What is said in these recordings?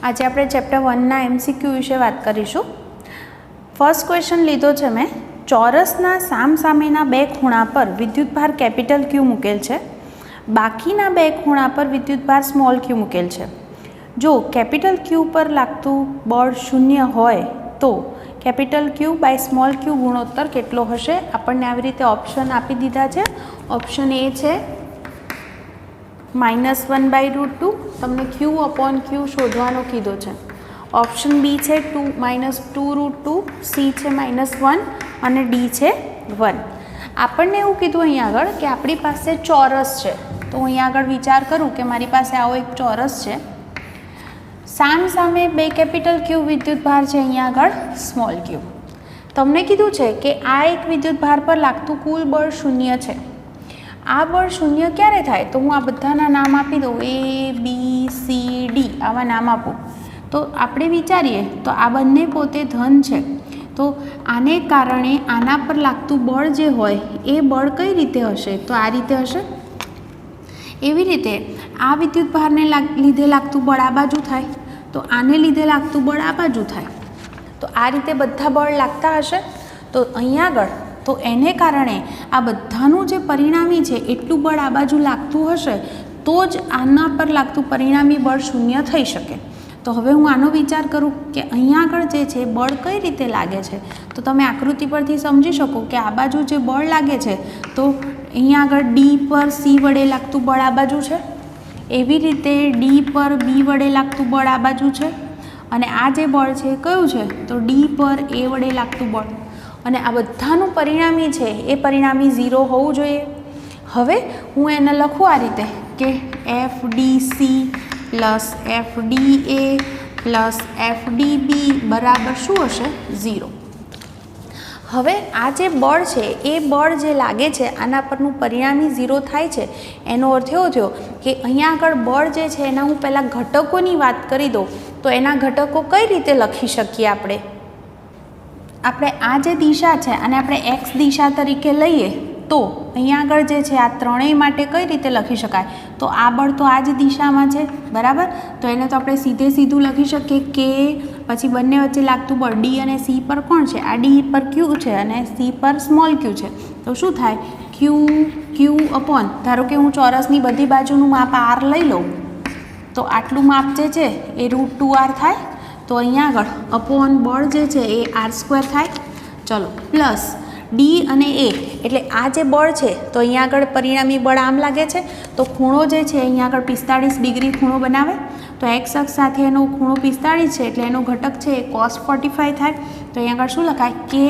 આજે આપણે chapter 1ના MCQ વિશે વાત કરીશું। ફર્સ્ટ ક્વેશ્ચન લીધો છે મેં, ચોરસના સામસામેના બે ખૂણા પર વિદ્યુતભાર કેપિટલ Q મૂકેલ છે, બાકીના બે ખૂણા પર વિદ્યુતભાર સ્મોલ q મૂકેલ છે। જો કેપિટલ Q પર લાગતું બળ શૂન્ય હોય તો capital Q by small q ગુણોત્તર કેટલો હશે? આપણને આવી રીતે ઓપ્શન આપી દીધા છે। ઓપ્શન એ છે -1/√2, તમને q upon q શોધવાનો કીધો છે। ઓપ્શન બી છે -2√2, સી છે -1 અને ડી છે 1। આપણને એવું કીધું અહીંયા આગળ કે આપણી પાસે ચોરસ છે, તો હું અહીંયા આગળ વિચાર કરું કે મારી પાસે આવો એક ચોરસ છે, સામે બે કેપિટલ Q વિદ્યુતભાર છે, અહીંયા આગળ સ્મોલ q। તમને કીધું છે કે આ એક વિદ્યુતભાર પર લાગતું કુલ બળ શૂન્ય છે। આ બળ શૂન્ય ક્યારે થાય? તો હું આ બધાના નામ આપી દઉં, A, B, C, D આવા નામ આપું તો આપણે વિચારીએ તો આ બંને પોતે ધન છે, તો આને કારણે આના પર લાગતું બળ જે હોય એ બળ કઈ રીતે હશે? તો આ રીતે હશે। એવી રીતે આ વિદ્યુતભારને લીધે લાગતું બળ આ બાજુ થાય, તો આને લીધે લાગતું બળ આ બાજુ થાય, તો આ રીતે બધા બળ લાગતા હશે। તો અહીંયા આગળ તો એને કારણે આ બધાનું જે પરિણામી છે એટલું બળ આ બાજુ લાગતું હશે તો જ આના પર લાગતું પરિણામી બળ શૂન્ય થઈ શકે। તો હવે હું આનો વિચાર કરું કે અહીંયા આગળ જે છે બળ કઈ રીતે લાગે છે, તો તમે આકૃતિ પરથી સમજી શકો કે આ બાજુ જે બળ લાગે છે તો અહીંયા આગળ ડી પર સી વડે લાગતું બળ આ બાજુ છે, એવી રીતે ડી પર બી વડે લાગતું બળ આ બાજુ છે, અને આ જે બળ છે કયું છે? તો ડી પર એ વડે લાગતું બળ, અને આ બધાનું પરિણામી છે એ પરિણામી 0 હોવું જોઈએ। હવે હું એને લખું આ રીતે કે FDC plus FDA plus FDB બરાબર શું હશે? 0। હવે આ જે બળ છે એ બળ જે લાગે છે આના પરનું પરિણામી 0 થાય છે, એનો અર્થ એવો થયો કે અહીંયા આગળ બળ જે છે એના હું પહેલાં ઘટકોની વાત કરી દઉં તો એના ઘટકો કઈ રીતે લખી શકીએ? આપણે આ જે દિશા છે અને આપણે x દિશા તરીકે લઈએ તો અહીંયા આગળ જે છે આ ત્રણેય માટે કઈ રીતે લખી શકાય? તો આ બળ તો આ જ દિશામાં છે, બરાબર, તો એને તો આપણે સીધું લખી શકીએ કે પછી બંને વચ્ચે લાગતું બળ D અને C પર કોણ છે? આ D પર Q છે અને C પર સ્મોલ q છે, તો શું થાય? Q અપોન, ધારો કે હું ચોરસની બધી બાજુનું માપ r લઈ લઉં તો આટલું માપ જે છે એ √2r થાય, તો અહીંયા આગળ અપોન બળ જે છે એ r² થાય। ચલો પ્લસ ડી અને એ, એટલે આ જે બળ છે તો અહીંયા આગળ પરિણામી બળ આમ લાગે છે, તો ખૂણો જે છે અહીંયા આગળ 45 ડિગ્રી ખૂણો બનાવે, તો એક્સ અક્ષ સાથે એનો ખૂણો 45 છે એટલે એનો ઘટક છે એ cos 45 થાય। તો અહીંયા આગળ શું લખાય? કે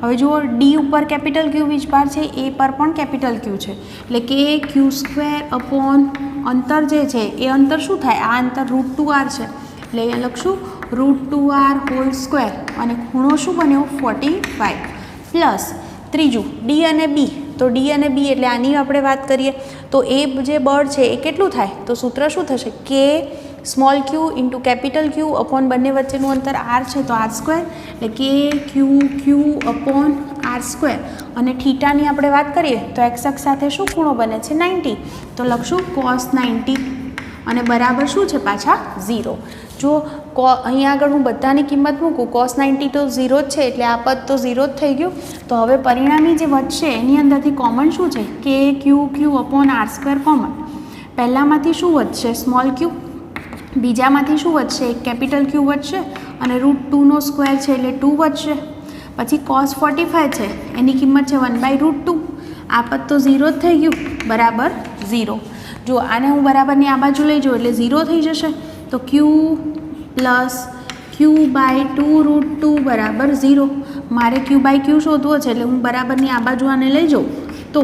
હવે જુઓ ડી ઉપર કેપિટલ Q વીજભાર છે, એ પર પણ કેપિટલ Q છે, એટલે કે q² અપોન અંતર જે છે એ અંતર શું થાય? આ અંતર √2r છે, એટલે અહીંયા લખશું √2r² અને ખૂણો શું બન્યો? 45 પ્લસ ત્રીજું ડી અને બી, તો ડી અને બી એટલે આની આપણે વાત કરીએ તો એ જે બળ છે એ કેટલું થાય? તો સૂત્ર શું થશે? કે small q into capital Q upon બંને વચ્ચેનું અંતર r છે તો r², એટલે કે q અપોન r², અને થીટાની આપણે વાત કરીએ તો એક્સ અક્ષ સાથે શું ખૂણો બને છે? 90, તો લખશું cos 90 અને બરાબર શું છે પાછા? 0। જો અહીંયા આગળ હું બધાની કિંમત મૂકું, cos 90 તો 0 જ છે એટલે આ પદ તો 0 જ થઈ ગયું। તો હવે પરિણામી જે વધશે એની અંદરથી કોમન શું છે? કે q અપોન r² કોમન, પહેલામાંથી શું વધશે? સ્મોલ q, બીજામાંથી શું વધશે? કેપિટલ Q વધશે અને √2² છે એટલે 2 વધશે, પછી cos 45 છે એની કિંમત છે 1/√2, આ પદ તો 0 જ થઈ ગયું, બરાબર 0। જો આને હું બરાબરની આ બાજુ લઈ જાઉં એટલે 0 થઈ જશે, તો q પ્લસ q/2√2 બરાબર 0। મારે q/q શોધવો છે એટલે હું બરાબરની આ બાજુ આને લઈ જાઉં તો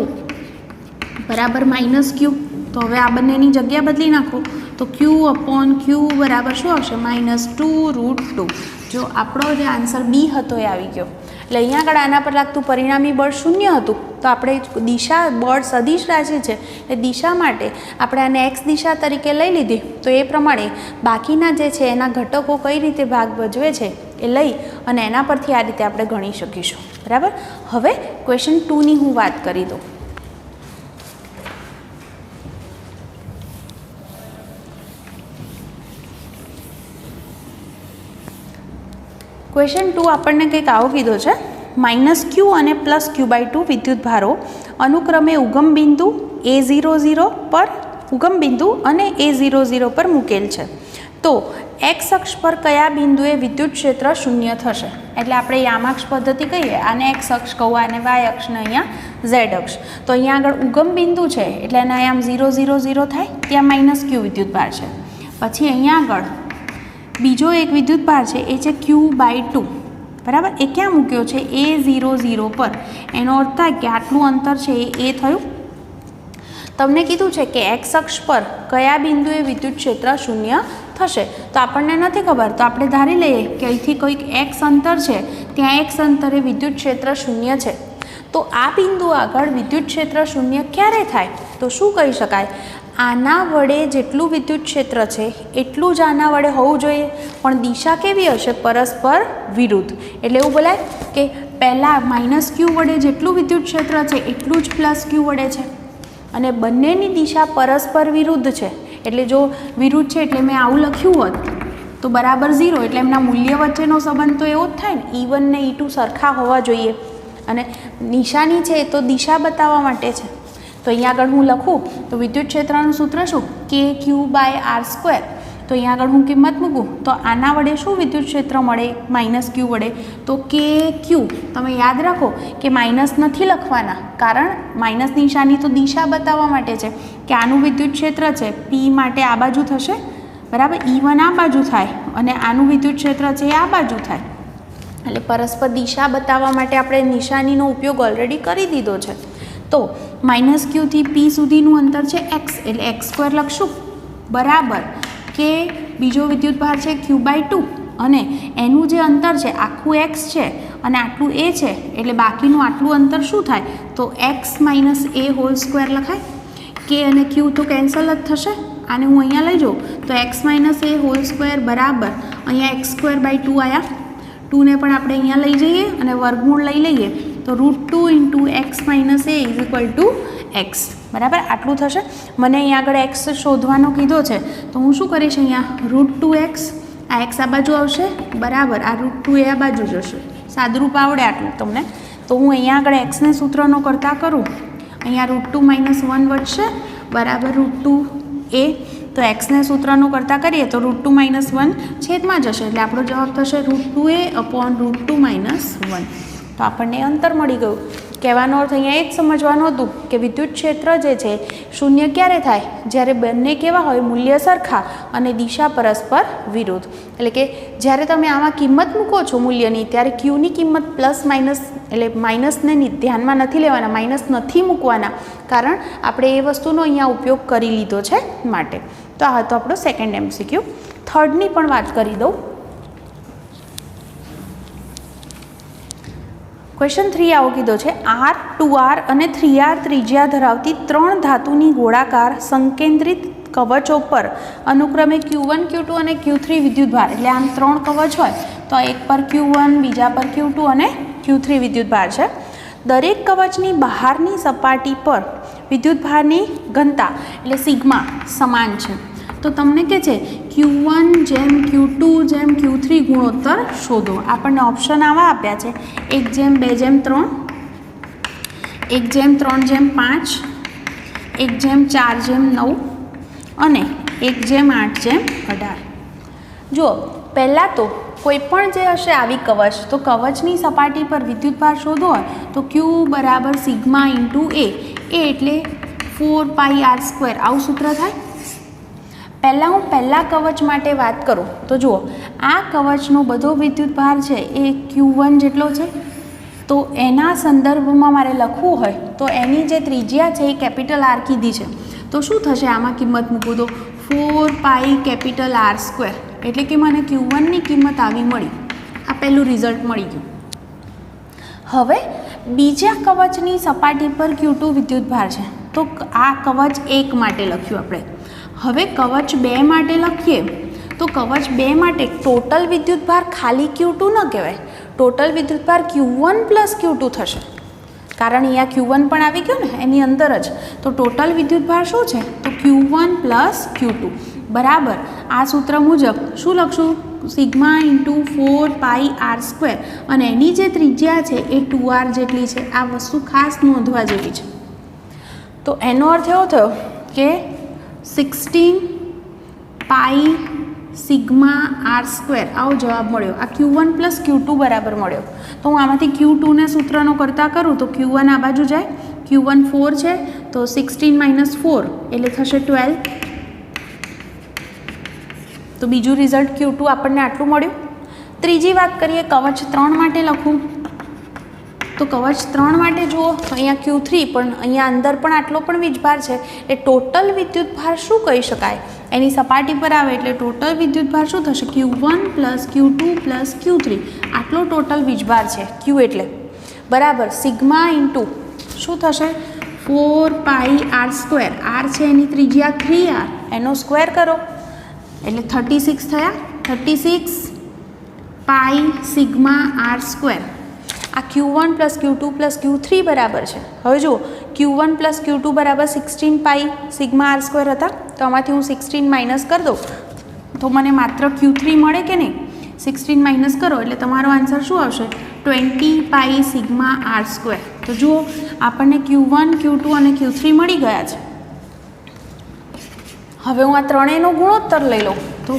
બરાબર -q, તો હવે આ બંનેની જગ્યા બદલી નાખો તો q અપોન q બરાબર શું આવશે? -2√2। જો આપણો જે આન્સર બી હતો એ આવી ગયો, એટલે અહીંયા આગળ આના પર લાગતું પરિણામી બળ શૂન્ય હતું, તો આપણે દિશા બળ સદિશ રાશિ છે એ દિશા માટે આપણે આને x દિશા તરીકે લઈ લીધી, તો એ પ્રમાણે બાકીના જે છે એના ઘટકો કઈ રીતે ભાગ ભજવે છે એ લઈ અને એના પરથી આ રીતે આપણે ગણી શકીશું, બરાબર। હવે ક્વેશ્ચન 2ની હું વાત કરી દઉં। ક્વેશ્ચન 2 આપણને કંઈક આવો કીધો છે, -q અને +q/2 વિદ્યુતભારો અનુક્રમે ઉગમ બિંદુ A00 પર અને A00 પર મૂકેલ છે, તો x અક્ષ પર કયા બિંદુએ વિદ્યુત ક્ષેત્ર શૂન્ય થશે? એટલે આપણે યામાક્ષ પદ્ધતિ કહીએ, આને x અક્ષ કહું, આને y અક્ષને અહીંયા z અક્ષ. તો અહીંયા આગળ ઉગમ બિંદુ છે એટલે એને આમ 0 0 0 થાય, ત્યાં -q વિદ્યુતભાર છે. પછી અહીંયા આગળ બીજો એક વિદ્યુતભાર છે, એ છે q/2, બરાબર. એ ક્યાં મૂક્યો છે? A00 પર. એનો અર્થ થાય કે આટલું અંતર છે એ થયું. તમને કીધું છે કે x અક્ષ પર કયા બિંદુએ વિદ્યુત ક્ષેત્ર શૂન્ય થશે, તો આપણને નથી ખબર, તો આપણે ધારી લઈએ કે અહીંથી કોઈક x અંતર છે, ત્યાં x અંતરે વિદ્યુત ક્ષેત્ર શૂન્ય છે. તો આ બિંદુ આગળ વિદ્યુત ક્ષેત્ર શૂન્ય ક્યારે થાય? તો શું કહી શકાય? આના વડે જેટલું વિદ્યુત ક્ષેત્ર છે એટલું જ આના વડે હોવું જોઈએ, પણ દિશા કેવી હશે? પરસ્પર વિરુદ્ધ. એટલે એવું બોલાય કે પહેલાં -q વડે જેટલું વિદ્યુત ક્ષેત્ર છે એટલું જ +q વડે છે, અને બંનેની દિશા પરસ્પર વિરુદ્ધ છે. એટલે જો વિરુદ્ધ છે એટલે મેં આવું લખ્યું હોત તો બરાબર 0, એટલે એમના મૂલ્ય વચ્ચેનો સંબંધ તો એવો જ થાય ને, E1 ને E2 સરખા હોવા જોઈએ. અને નિશાની છે તો દિશા બતાવવા માટે છે. તો અહીંયા આગળ હું લખું તો વિદ્યુત ક્ષેત્રનું સૂત્ર શું? kq/r². તો અહીંયા આગળ હું કિંમત મૂકું તો આના વડે શું વિદ્યુત ક્ષેત્ર મળે? -q વડે. તો kq, તમે યાદ રાખો કે માઇનસ નથી લખવાના, કારણ માઇનસ નિશાની તો દિશા બતાવવા માટે છે કે આનું વિદ્યુત ક્ષેત્ર છે p માટે આ બાજુ થશે, બરાબર. E1 આ બાજુ થાય અને આનું વિદ્યુત ક્ષેત્ર છે એ આ બાજુ થાય. એટલે પરસ્પર દિશા બતાવવા માટે આપણે નિશાનીનો ઉપયોગ ઓલરેડી કરી દીધો છે. તો -q થી p સુધીનું અંતર છે x, એટલે x² લખશું, બરાબર કે બીજો વિદ્યુતભાર છે q/2, અને એનું જે અંતર છે આખું x છે અને આટલું a છે, એટલે બાકીનું આટલું અંતર શું થાય? તો x - a² લખાય. k અને q તો કેન્સલ જ થશે. આને હું અહીંયા લઈ જાઉં તો x - a² બરાબર અહીંયા x²/2 આવ્યા. 2 ને પણ આપણે અહીંયા લઈ જઈએ અને વર્ગમૂળ લઈ લઈએ તો √2 × x - a = x, બરાબર. આટલું થશે. મને અહીંયા આગળ x શોધવાનો કીધો છે, તો હું શું કરીશ? અહીંયા √2x, આ x આ બાજુ આવશે, બરાબર. આ √2a આ બાજુ જશે. સાદરૂપ આવડે આટલું તમને. તો હું અહીંયા આગળ xને સૂત્રનો કરતા કરું, અહીંયા √2 - 1 વધશે, બરાબર √2a. તો xને સૂત્રનો કરતા કરીએ તો √2 - 1 છેદમાં જશે, એટલે આપણો જવાબ થશે √2a/√2 - 1. તો આપણને અંતર મળી ગયું. કહેવાનો અર્થ અહીંયા એ જ સમજવાનું હતું કે વિદ્યુત ક્ષેત્ર જે છે શૂન્ય ક્યારે થાય? જ્યારે બંને કેવા હોય? મૂલ્ય સરખા અને દિશા પરસ્પર વિરુદ્ધ. એટલે કે જ્યારે તમે આમાં કિંમત મૂકો છો મૂલ્યની, ત્યારે ક્યુની કિંમત +- એટલે માઇનસને ધ્યાનમાં નથી લેવાના, માઇનસ નથી મૂકવાના, કારણ આપણે એ વસ્તુનો અહીંયા ઉપયોગ કરી લીધો છે માટે. તો આ હતો આપણો સેકન્ડ MCQ. થર્ડની પણ વાત કરી દઉં. ક્વેશ્ચન 3 આવો કીધો છે, R, 2R અને 3R ત્રિજ્યા ધરાવતી 3 ધાતુની ગોળાકાર સંકેન્દ્રિત કવચો પર અનુક્રમે Q1, Q2 અને Q3 વિદ્યુતભાર, એટલે આમ 3 કવચ હોય તો એક પર Q1, બીજા પર Q2 અને Q3 વિદ્યુતભાર છે. દરેક કવચની બહારની સપાટી પર વિદ્યુતભારની ઘનતા એટલે સિગ્મા સમાન છે. તો તમને કહે છે Q1 જેમ Q2 જેમ Q3 ગુણોત્તર શોધો. આપણને ઓપ્શન આવા આપ્યા છે, 1:2:3, 1:3:5, 1:4:9 અને 1:8:18. જુઓ, પહેલાં તો કોઈ પણ જે હશે આવી કવચ, તો કવચની સપાટી પર વિદ્યુતભાર શોધવો હોય તો Q = સિગ્મા × a. એટલે 4πr², આવું સૂત્ર થાય. પહેલાં હું પહેલા કવચ માટે વાત કરું તો જુઓ, આ કવચનો બધો વિદ્યુતભાર છે એ Q1 જેટલો છે. તો એના સંદર્ભમાં મારે લખવું હોય તો એની જે ત્રિજ્યા છે એ R કીધી છે. તો શું થશે? આમાં કિંમત મૂકું તો 4πR², એટલે કે મને Q1ની કિંમત આવી મળી. આ પહેલું રિઝલ્ટ મળી ગયું. હવે બીજા કવચની સપાટી પર Q2 વિદ્યુતભાર છે, તો આ કવચ 1 માટે લખ્યું આપણે. હવે કવચ 2 માટે લખીએ તો કવચ 2 માટે ટોટલ વિદ્યુતભાર ખાલી Q2 ન કહેવાય, ટોટલ વિદ્યુતભાર Q1 + Q2 થશે, કારણ અહીંયા Q1 પણ આવી ગયો ને એની અંદર જ. તો ટોટલ વિદ્યુતભાર શું છે? તો Q1 + Q2 બરાબર. આ સૂત્ર મુજબ શું લખશું? સિગ્મા ઇન્ટુ 4πr², અને એની જે ત્રિજ્યા છે એ 2r જેટલી છે. આ વસ્તુ ખાસ નોંધવા જેવી છે. તો એનો અર્થ એવો થયો કે 16π સિગ્મા r², આવો જવાબ મળ્યો. આ Q1 + Q2 બરાબર મળ્યો. તો હું આમાંથી Q2ને સૂત્રનો કરતા કરું તો Q1 આ બાજુ જાય, Q1 4 છે તો 16 - 4 એટલે થશે 12. તો બીજું રિઝલ્ટ Q2 આપણને આટલું મળ્યું. ત્રીજી વાત કરીએ, કવચ 3 માટે લખું તો કવચ 3 માટે જુઓ તો અહીંયા Q3, પણ અહીંયા અંદર પણ આટલો પણ વીજભાર છે. એ ટોટલ વિદ્યુતભાર શું કહી શકાય? એની સપાટી પર આવે એટલે ટોટલ વિદ્યુતભાર શું થશે? Q1 + Q2 + Q3, આટલો ટોટલ વીજભાર છે Q એટલે બરાબર સિગ્મા ઇન્ટુ શું થશે? 4πr². r છે એની ત્રિજ્યા 3r, એનો સ્ક્વેર કરો એટલે 36 થયા. 36π સિગ્મા r². આ Q1 + Q2 + Q3 બરાબર છે. હવે જુઓ Q1 + Q2 બરાબર 16π સિગ્મા r² હતા. તો આમાંથી હું 16 માઇનસ કરી દઉં તો મને માત્ર Q3 મળે કે નહીં? 16 માઇનસ કરો એટલે તમારો આન્સર શું આવશે? 20π સિગ્મા r². તો જુઓ આપણને Q1, Q2 અને Q3 મળી ગયા છે. હવે હું આ ત્રણેયનો ગુણોત્તર લઈ લઉં તો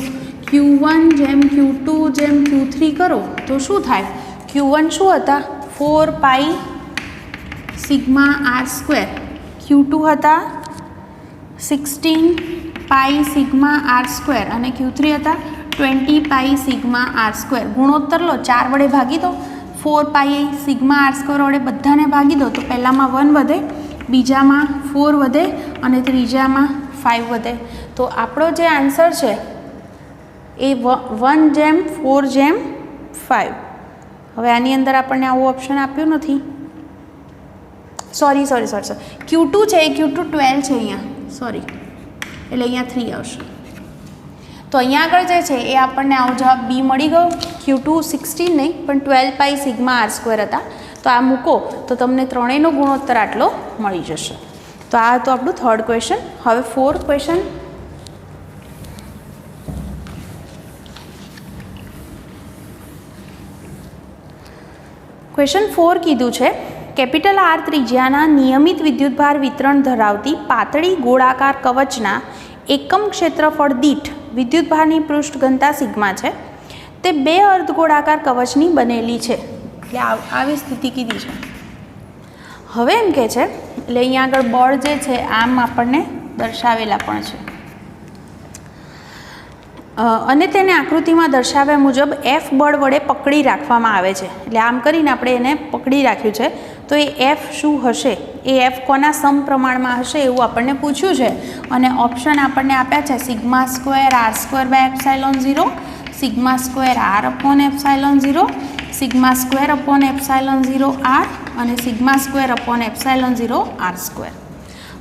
Q1 જેમ Q2 જેમ Q3 કરો તો શું થાય? Q1 શું હતા? 4π સિગ્મા r². Q2 હતા 16π સિગ્મા r², અને Q3 હતા 20π સિગ્મા r². ગુણોત્તર લો, 4 વડે ભાગી દો. 4π સિગ્મા r² વડે બધાને ભાગી દો તો પહેલામાં 1 વધે, બીજામાં 4 વધે અને ત્રીજામાં 5 વધે. તો આપણો જે આન્સર છે એ 1/4/5. હવે આની અંદર આપણને આવું ઓપ્શન આપ્યું નથી. સોરી Q2 છે એ Q2 12 છે અહીંયા, સોરી, એટલે અહીંયા 3 આવશે. તો અહીંયા આગળ જે છે એ આપણને આવો જવાબ બી મળી ગયો. Q2 16 નહીં પણ 12π સિગ્મા r² હતા. તો આ મૂકો તો તમને ત્રણેયનો ગુણોત્તર આટલો મળી જશે. તો આ હતું આપણું 3rd ક્વેશ્ચન. હવે 4th ક્વેશ્ચન. ક્વેશ્ચન 4 કીધું છે કેપિટલ R ત્રિજ્યાના નિયમિત વિદ્યુતભાર વિતરણ ધરાવતી પાતળી ગોળાકાર કવચના એકમ ક્ષેત્રફળ દીઠ વિદ્યુતભારની પૃષ્ઠ ઘનતા સિગ્મા છે. તે 2 અર્ધગોળાકાર કવચની બનેલી છે. એટલે આવી સ્થિતિ કીધી છે. હવે એમ કહે છે એટલે અહીંયા આગળ બળ જે છે આમ આપણને દર્શાવેલા પણ છે, અને તેને આકૃતિમાં દર્શાવ્યા મુજબ F બળ વડે પકડી રાખવામાં આવે છે. એટલે આમ કરીને આપણે એને પકડી રાખ્યું છે. તો એ F શું હશે? એ F કોના સમપ્રમાણમાં હશે એવું આપણને પૂછ્યું છે. અને ઓપ્શન આપણને આપ્યા છે σ² r²/ε0, σ² r/ε0, σ²/ε0r અને σ²/ε0r².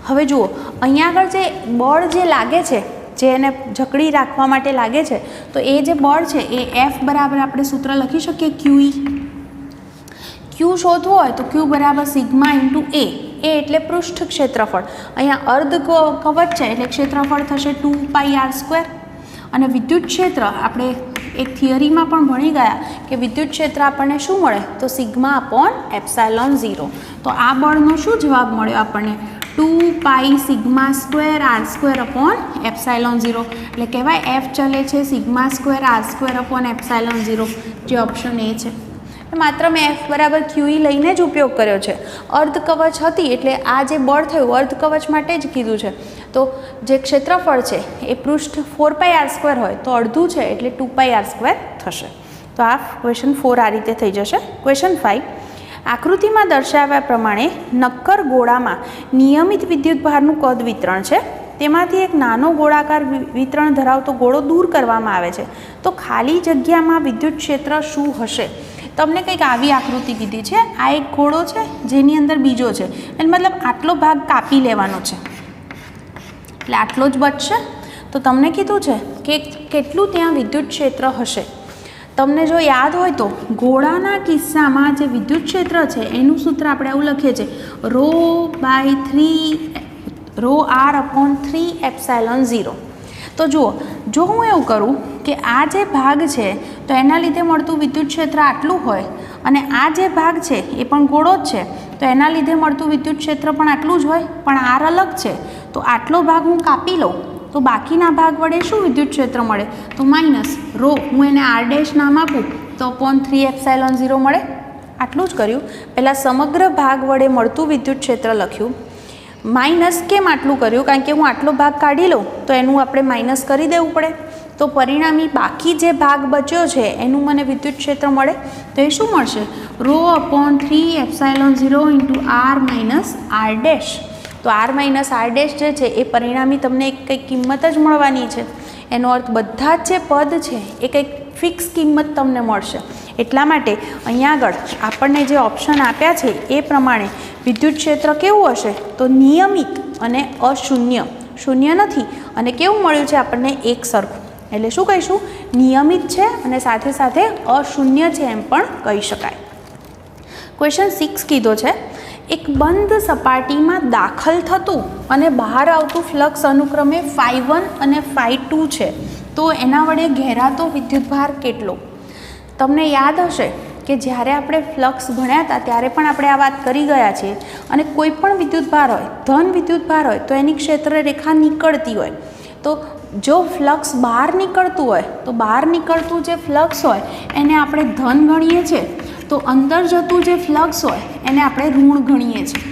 હવે જુઓ અહીંયા આગળ જે બળ જે લાગે છે, જે એને જકડી રાખવા માટે લાગે છે, તો એ જે બળ છે એ F બરાબર આપણે સૂત્ર લખી શકીએ QE. Q શોધવું હોય તો Q બરાબર સિગ્મા ઇન્ટુ A. એ એટલે પૃષ્ઠ ક્ષેત્રફળ. અહીંયા અર્ધ કવચ છે એટલે ક્ષેત્રફળ થશે 2πr². અને વિદ્યુત ક્ષેત્ર આપણે એક થિયરીમાં પણ ભણી ગયા કે વિદ્યુત ક્ષેત્ર આપણને શું મળે? તો σ/ε0. તો આ બળનો શું જવાબ મળ્યો આપણને? 2π σ² r²/ε0. એટલે કહેવાય F ચલે છે σ² r²/ε0, જે ઓપ્શન એ છે. માત્ર મેં F બરાબર QE લઈને જ ઉપયોગ કર્યો છે. અર્ધ કવચ હતી એટલે આ જે બળ થયું અર્ધ કવચ માટે જ કીધું છે. તો જે ક્ષેત્રફળ છે એ પૃષ્ઠ 4πr² હોય તો અડધું છે એટલે 2πr² થશે. તો આ ક્વેશ્ચન 4 આ રીતે થઈ જશે. ક્વેશ્ચન 5. આકૃતિમાં દર્શાવ્યા પ્રમાણે નક્કર ગોળામાં નિયમિત વિદ્યુતભારનું કદ વિતરણ છે. તેમાંથી એક નાનો ગોળાકાર વિતરણ ધરાવતો ગોળો દૂર કરવામાં આવે છે. તો ખાલી જગ્યામાં વિદ્યુત ક્ષેત્ર શું હશે? તમને કંઈક આવી આકૃતિ કીધી છે. આ એક ગોળો છે જેની અંદર બીજો છે, એટલે મતલબ આટલો ભાગ કાપી લેવાનો છે એટલે આટલો જ બચશે. તો તમને કીધું છે કે કેટલું ત્યાં વિદ્યુત ક્ષેત્ર હશે. તમને જો યાદ હોય તો ગોળાના કિસ્સામાં જે વિદ્યુત ક્ષેત્ર છે એનું સૂત્ર આપણે આવું લખીએ છીએ ρr/3ε0. તો જુઓ જો હું એવું કરું કે આ જે ભાગ છે તો એના લીધે મળતું વિદ્યુત ક્ષેત્ર આટલું હોય અને આ જે ભાગ છે એ પણ ગોળો જ છે તો એના લીધે મળતું વિદ્યુત ક્ષેત્ર પણ આટલું જ હોય, પણ આર અલગ છે તો આટલો ભાગ હું કાપી લઉં તો બાકીના ભાગ વડે શું વિદ્યુત ક્ષેત્ર મળે તો માઇનસ રો, હું એને આર ડેશ નામ આપું તો અપોન 3ε0 મળે. આટલું જ કર્યું. પહેલાં સમગ્ર ભાગ વડે મળતું વિદ્યુત ક્ષેત્ર લખ્યું. માઇનસ કેમ આટલું કર્યું? કારણ કે હું આટલો ભાગ કાઢી લઉં તો એનું આપણે માઇનસ કરી દેવું પડે, તો પરિણામી બાકી જે ભાગ બચ્યો છે એનું મને વિદ્યુત ક્ષેત્ર મળે. તો એ શું મળશે? Row upon 3ε0 into R minus R dash. તો આર માઇનસ આર ડેશ જે છે એ પરિણામી તમને કંઈક કિંમત જ મળવાની છે. એનો અર્થ બધા જ જે પદ છે એ કંઈક ફિક્સ કિંમત તમને મળશે. એટલા માટે અહીંયા આગળ આપણને જે ઓપ્શન આપ્યા છે એ પ્રમાણે વિદ્યુત ક્ષેત્ર કેવું હશે તો નિયમિત અને અશૂન્ય, શૂન્ય નથી, અને કેવું મળ્યું છે આપણને એક સરખું. એટલે શું કહીશું? નિયમિત છે અને સાથે સાથે અશૂન્ય છે એમ પણ કહી શકાય. ક્વેશ્ચન 6 કીધો છે, એક બંધ સપાટીમાં દાખલ થતું અને બહાર આવતું ફ્લક્સ અનુક્રમે φ1 અને φ2 છે, તો એના વડે ઘેરાતો વિદ્યુતભાર કેટલો? તમને યાદ હશે કે જ્યારે આપણે ફ્લક્સ ભણ્યા હતા ત્યારે પણ આપણે આ વાત કરી ગયા છીએ. અને કોઈ પણ વિદ્યુતભાર હોય, ધન વિદ્યુતભાર હોય તો એની ક્ષેત્ર રેખા નીકળતી હોય. તો જો ફ્લક્સ બહાર નીકળતું હોય તો બહાર નીકળતું જે ફ્લક્સ હોય એને આપણે ધન ગણીએ છીએ, તો અંદર જતું જે ફ્લક્સ હોય એને આપણે ઋણ ગણીએ છીએ.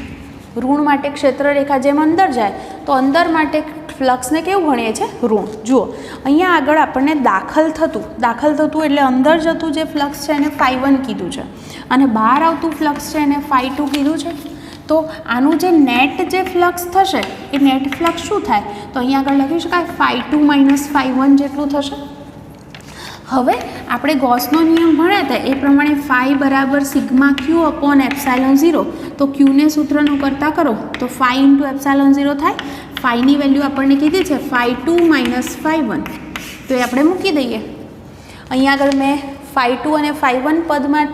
ઋણ માટે ક્ષેત્ર રેખા જેમ અંદર જાય તો અંદર માટે ફ્લક્સને કેવું ગણીએ છીએ? ઋણ. જુઓ અહીંયા આગળ આપણને દાખલ થતું એટલે અંદર જતું જે ફ્લક્સ છે એને φ1 કીધું છે અને બહાર આવતું ફ્લક્સ છે એને φ2 કીધું છે. તો આનું જે નેટ જે ફ્લક્સ થશે એ નેટ ફ્લક્સ શું થાય? તો અહીંયા આગળ લખી શકાય φ2 માઇનસ φ1 જેટલું થશે. હવે આપણે ગોસનો નિયમ ભણ્યા હતા એ પ્રમાણે φ બરાબર સિગ્મા ક્યુ અપોન ε0, તો ક્યુને સૂત્રનું કરતા કરો તો φ ઇન્ટુ ε0 થાય. φની વેલ્યુ આપણને કીધી છે φ2 માઇનસ φ1, તો એ આપણે મૂકી દઈએ. અહીંયા આગળ મેં φ2 અને φ1 પદમાં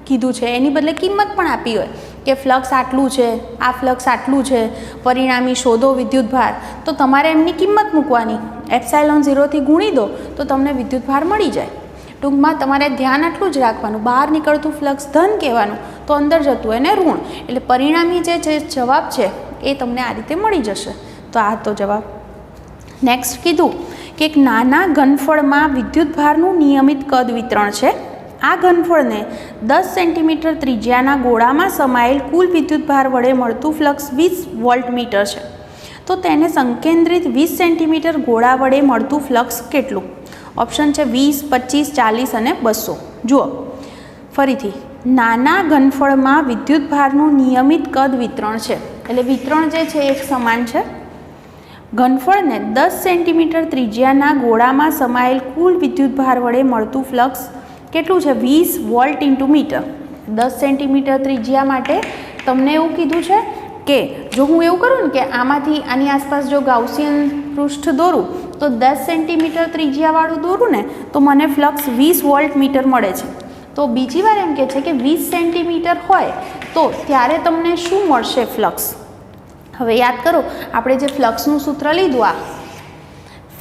કીધું છે, એની બદલે કિંમત પણ આપી હોય કે ફ્લક્સ આટલું છે, આ ફ્લક્સ આટલું છે, પરિણામી શોધો વિદ્યુતભાર, તો તમારે એમની કિંમત મૂકવાની. ε0 થી ગુણી દો તો તમને વિદ્યુતભાર મળી જાય. ટૂંકમાં તમારે ધ્યાન આટલું જ રાખવાનું, બહાર નીકળતું ફ્લક્સ ધન કહેવાનું તો અંદર જતું એને ઋણ. એટલે પરિણામી જે જવાબ છે એ તમને આ રીતે મળી જશે. તો આ તો જવાબ. નેક્સ્ટ કીધું કે એક નાના ઘનફળમાં વિદ્યુતભારનું નિયમિત કદ વિતરણ છે. આ ઘનફળને 10 સેન્ટીમીટર ત્રિજ્યાના ગોળામાં સમાયેલ કુલ વિદ્યુતભાર વડે મળતું ફ્લક્સ 20 વોલ્ટમીટર છે. તો તેને સંકેન્દ્રિત 20 સેન્ટીમીટર ગોળા વડે મળતું ફ્લક્સ કેટલું? ઓપ્શન છે 20, 25, 40 અને 200. જુઓ ફરીથી, નાના ઘનફળમાં વિદ્યુતભારનું નિયમિત કદ વિતરણ છે. એટલે વિતરણ જે છે એક સમાન છે. ઘનફળને 10 સેન્ટીમીટર ત્રિજ્યાના ગોળામાં સમાયેલ કુલ વિદ્યુતભાર વડે મળતું ફ્લક્સ કેટલું છે? 20 વોલ્ટ ઇન્ટુ મીટર. 10 સેન્ટીમીટર ત્રિજ્યા માટે તમને એવું કીધું છે કે જો હું એવું કરું ને કે આમાંથી આની આસપાસ જો ગાઉસિયન પૃષ્ઠ દોરું તો 10 સેન્ટીમીટર ત્રિજ્યાવાળું દોરું ને તો મને ફ્લક્સ 20 વોલ્ટ મીટર મળે છે. તો બીજી વાર એમ કહે છે કે 20 સેન્ટીમીટર હોય તો ત્યારે તમને શું મળશે ફ્લક્સ? હવે યાદ કરો, આપણે જે ફ્લક્સનું સૂત્ર લીધું આ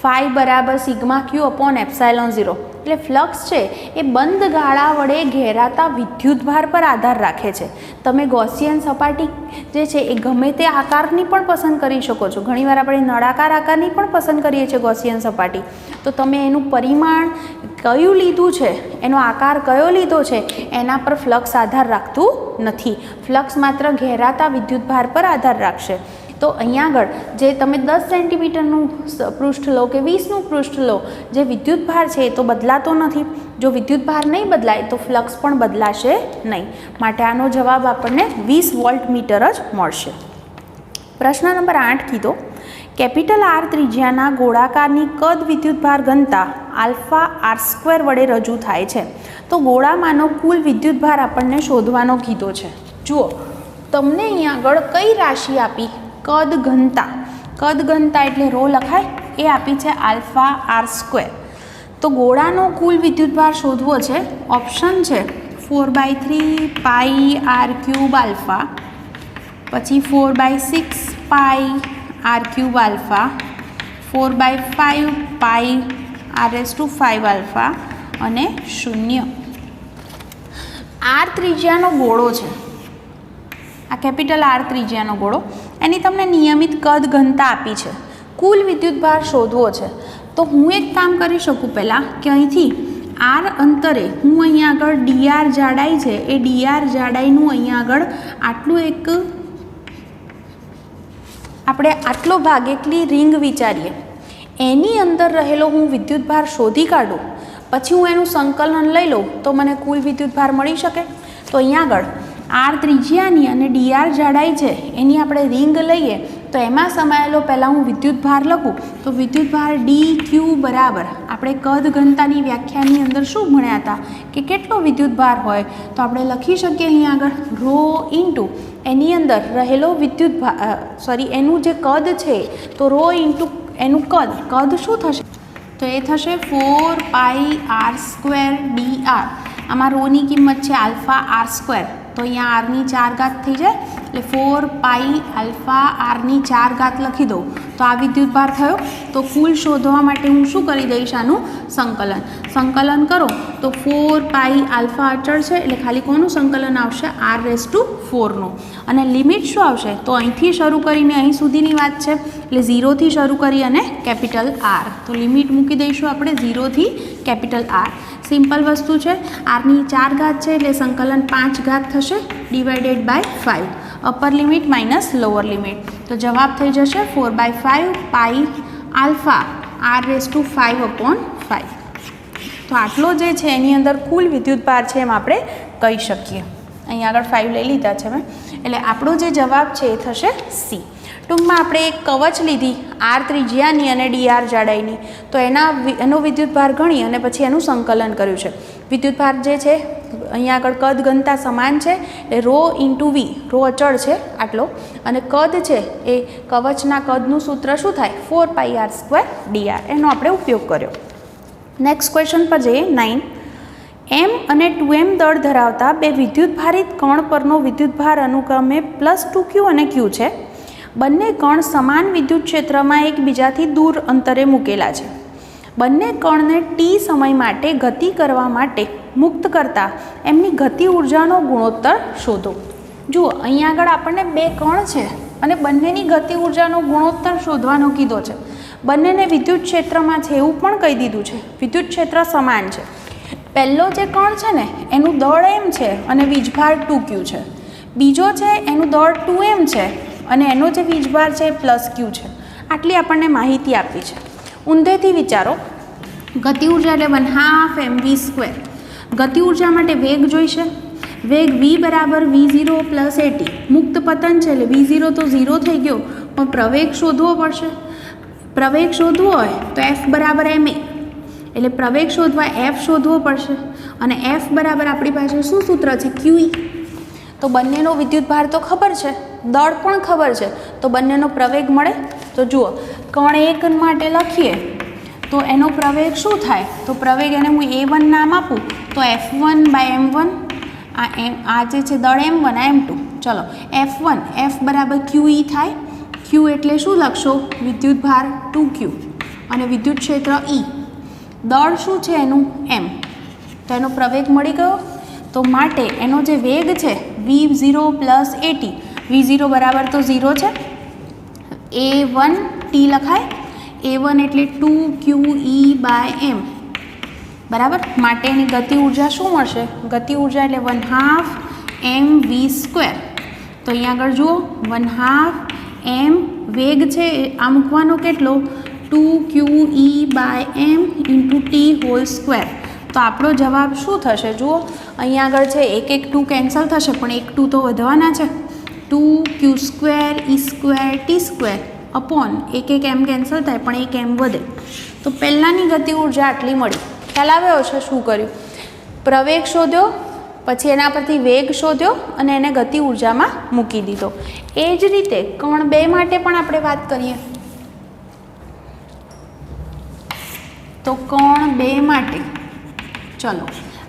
φ બરાબર સિગ્મા ક્યુ અપોન ε0. એટલે ફ્લક્સ છે એ બંધ ગાળા વડે ઘેરાતા વિદ્યુતભાર પર આધાર રાખે છે. તમે ગોસિયન સપાટી જે છે એ ગમે તે આકારની પણ પસંદ કરી શકો છો. ઘણીવાર આપણે નળાકાર આકારની પણ પસંદ કરીએ છીએ ગોસિયન સપાટી. તો તમે એનું પરિમાણ કયું લીધું છે, એનો આકાર કયો લીધો છે એના પર ફ્લક્સ આધાર રાખતું નથી. ફ્લક્સ માત્ર ઘેરાતા વિદ્યુતભાર પર આધાર રાખશે. તો અહીંયા આગળ જે તમે 10 સેન્ટીમીટરનું પૃષ્ઠ લો કે 20નું પૃષ્ઠ લો, જે વિદ્યુતભાર છે એ તો બદલાતો નથી. જો વિદ્યુતભાર નહીં બદલાય તો ફ્લક્સ પણ બદલાશે નહીં. માટે આનો જવાબ આપણને 20 વોલ્ટ મીટર જ મળશે. પ્રશ્ન નંબર 8 કીધો, કેપિટલ આર ત્રિજ્યાના ગોળાકારની કદ વિદ્યુતભાર ઘનતા આલ્ફા r² વડે રજૂ થાય છે. તો ગોળામાંનો કુલ વિદ્યુતભાર આપણને શોધવાનો કીધો છે. જુઓ તમને અહીંયા આગળ કઈ રાશિ આપી? કદ ઘનતા. કદ ઘનતા એટલે રો લખાય એ આપી છે આલ્ફા r². તો ગોળાનો કુલ વિદ્યુતભાર શોધવો છે. ઓપ્શન છે 4/3 પાઈ r³ આલ્ફા, પછી 4/6 પાઈ r³ આલ્ફા, 4/5 પાઈ r⁵ આલ્ફા અને 0. આર ત્રિજ્યાનો ગોળો છે, આ કેપિટલ આર ત્રિજ્યાનો ગોળો, એની તમને નિયમિત કદ ઘનતા આપી છે. કુલ વિદ્યુતભાર શોધવો છે. તો હું એક કામ કરી શકું પહેલાં કે અહીંથી આર અંતરે હું અહીંયા આગળ ડીઆર જાડાઈ છે એ ડીઆર જાડાઈનું અહીંયા આગળ આટલું એક આપણે આટલો ભાગ એટલી રિંગ વિચારીએ, એની અંદર રહેલો હું વિદ્યુતભાર શોધી કાઢું, પછી હું એનું સંકલન લઈ લઉં તો મને કુલ વિદ્યુતભાર મળી શકે. તો અહીંયા આગળ આર ત્રિજ્યાની અને ડીઆર જાડાઈ છે એની આપણે રિંગ લઈએ તો એમાં સમાયેલો પહેલાં હું વિદ્યુતભાર લખું તો વિદ્યુતભાર ડી ક્યુ બરાબર આપણે કદ ઘનતાની વ્યાખ્યાની અંદર શું ભણ્યા હતા કે કેટલો વિદ્યુતભાર હોય તો આપણે લખી શકીએ અહીંયા આગળ રો ઇન્ટુ એની અંદર રહેલો વિદ્યુતભાર એનું જે કદ છે તો રો ઇન્ટુ એનું કદ શું થશે તો એ થશે 4πr² dr. આમાં રોની કિંમત છે આલ્ફા r², તો અહીંયા આરની 4 ઘાત થઈ જાય એટલે 4π આલ્ફા આરની 4 ઘાત લખી દઉં તો આ વિદ્યુતભાર થયો. તો કુલ શોધવા માટે હું શું કરી દઈશ, આનું સંકલન કરો તો 4π આલ્ફા અચળ છે એટલે ખાલી કોનું સંકલન આવશે r⁴નું, અને લિમિટ શું આવશે તો અહીંથી શરૂ કરીને અહીં સુધીની વાત છે એટલે 0થી શરૂ કરી અને કેપિટલ R, તો લિમિટ મૂકી દઈશું આપણે 0થી કેપિટલ R. સિમ્પલ વસ્તુ છે, આરની 4 ઘાત છે એટલે સંકલન 5 ઘાત થશે divided by 5, upper limit minus lower limit, તો જવાબ થઈ જશે 4/5 પાઈ આલ્ફા r⁵/5. તો આટલો જે છે એની અંદર કુલ વિદ્યુતભાર છે એમ આપણે કહી શકીએ. અહીંયા આગળ 5 લઈ લીધા છે મેં, એટલે આપણો જે જવાબ છે એ થશે સી. ટૂંકમાં આપણે એક કવચ લીધી આર ત્રિજ્યાની અને ડીઆર જાડાઈની, તો એનો વિદ્યુતભાર ગણી અને પછી એનું સંકલન કર્યું છે. વિદ્યુતભાર જે છે અહીંયા આગળ કદ ઘનતા સમાન છે એટલે રો ઇન્ટુ વી, રો અચળ છે આટલો, અને કદ છે એ કવચના કદનું સૂત્ર શું થાય 4πr² dr, એનો આપણે ઉપયોગ કર્યો. નેક્સ્ટ ક્વેશ્ચન પર જઈએ 9. m અને 2m દળ ધરાવતા બે વિદ્યુતભારિત કણ પરનો વિદ્યુતભાર અનુક્રમે +2q અને q છે. બંને કણ સમાન વિદ્યુત ક્ષેત્રમાં એકબીજાથી દૂર અંતરે મૂકેલા છે. બંને કણને ટી સમય માટે ગતિ કરવા માટે મુક્ત કરતા એમની ગતિ ઉર્જાનો ગુણોત્તર શોધો. જુઓ અહીંયા આગળ આપણને બે કણ છે અને બંનેની ગતિ ઉર્જાનો ગુણોત્તર શોધવાનો કીધો છે. બંનેને વિદ્યુત ક્ષેત્રમાં છે એવું પણ કહી દીધું છે, વિદ્યુત ક્ષેત્ર સમાન છે. પહેલો જે કણ છે ને એનું દળ m છે અને વીજભાર 2q છે. બીજો છે એનું દળ 2m છે અને એનો જે વીજભાર છે એ +q છે. આટલી આપણને માહિતી આપી છે. ઊંધેથી વિચારો, ગતિ ઉર્જા એટલે 1/2 mv². ગતિ ઉર્જા માટે વેગ જોઈશે, વેગ v બરાબર v0 + at. મુક્ત પતન છે એટલે v0 તો 0 થઈ ગયો, પણ પ્રવેગ શોધવો પડશે. પ્રવેગ શોધવો હોય તો f બરાબર ma, એટલે પ્રવેગ શોધવા f શોધવો પડશે, અને f બરાબર આપણી પાસે શું સૂત્ર છે qe. તો બંનેનો વિદ્યુતભાર તો ખબર છે, દળ પણ ખબર છે, તો બંનેનો પ્રવેગ મળે. તો જુઓ કણ 1 માટે લખીએ તો એનો પ્રવેગ શું થાય, તો પ્રવેગ એને હું a1 નામ આપું તો f1/m1, આ જે છે દળ m1 આ m2. ચલો f1 f બરાબર qe થાય, q એટલે શું લખશો વિદ્યુતભાર 2q અને વિદ્યુત ક્ષેત્ર e, દળ શું છે એનું m, તો એનો પ્રવેગ મળી ગયો. તો માટે એનો જે વેગ છે v0 + at, v0 બરાબર તો 0 છે, a1t લખાય, a1 એટલે 2qe/m બરાબર. માટે એની ગતિ ઉર્જા શું મળશે, ગતિ ઉર્જા એટલે 1/2 mv². તો અહીંયા આગળ જુઓ 1/2 m વેગ છે આ મૂકવાનો કેટલો 2qe/m × t². તો આપણો જવાબ શું થશે, જુઓ અહીંયા આગળ છે 1 2 કેન્સલ થશે પણ 1 2 તો વધવાના છે, 2q²e²t² અપોન 1 m કેન્સલ થાય પણ 1 m વધે. તો પહેલાંની ગતિ ઉર્જા આટલી મળી. ખ્યાલ આવ્યો છે શું કર્યું, પ્રવેગ શોધ્યો, પછી એના પરથી વેગ શોધ્યો અને એને ગતિ ઉર્જામાં મૂકી દીધો. એ જ રીતે કણ 2 માટે પણ આપણે વાત કરીએ તો કણ 2 માટે ચલો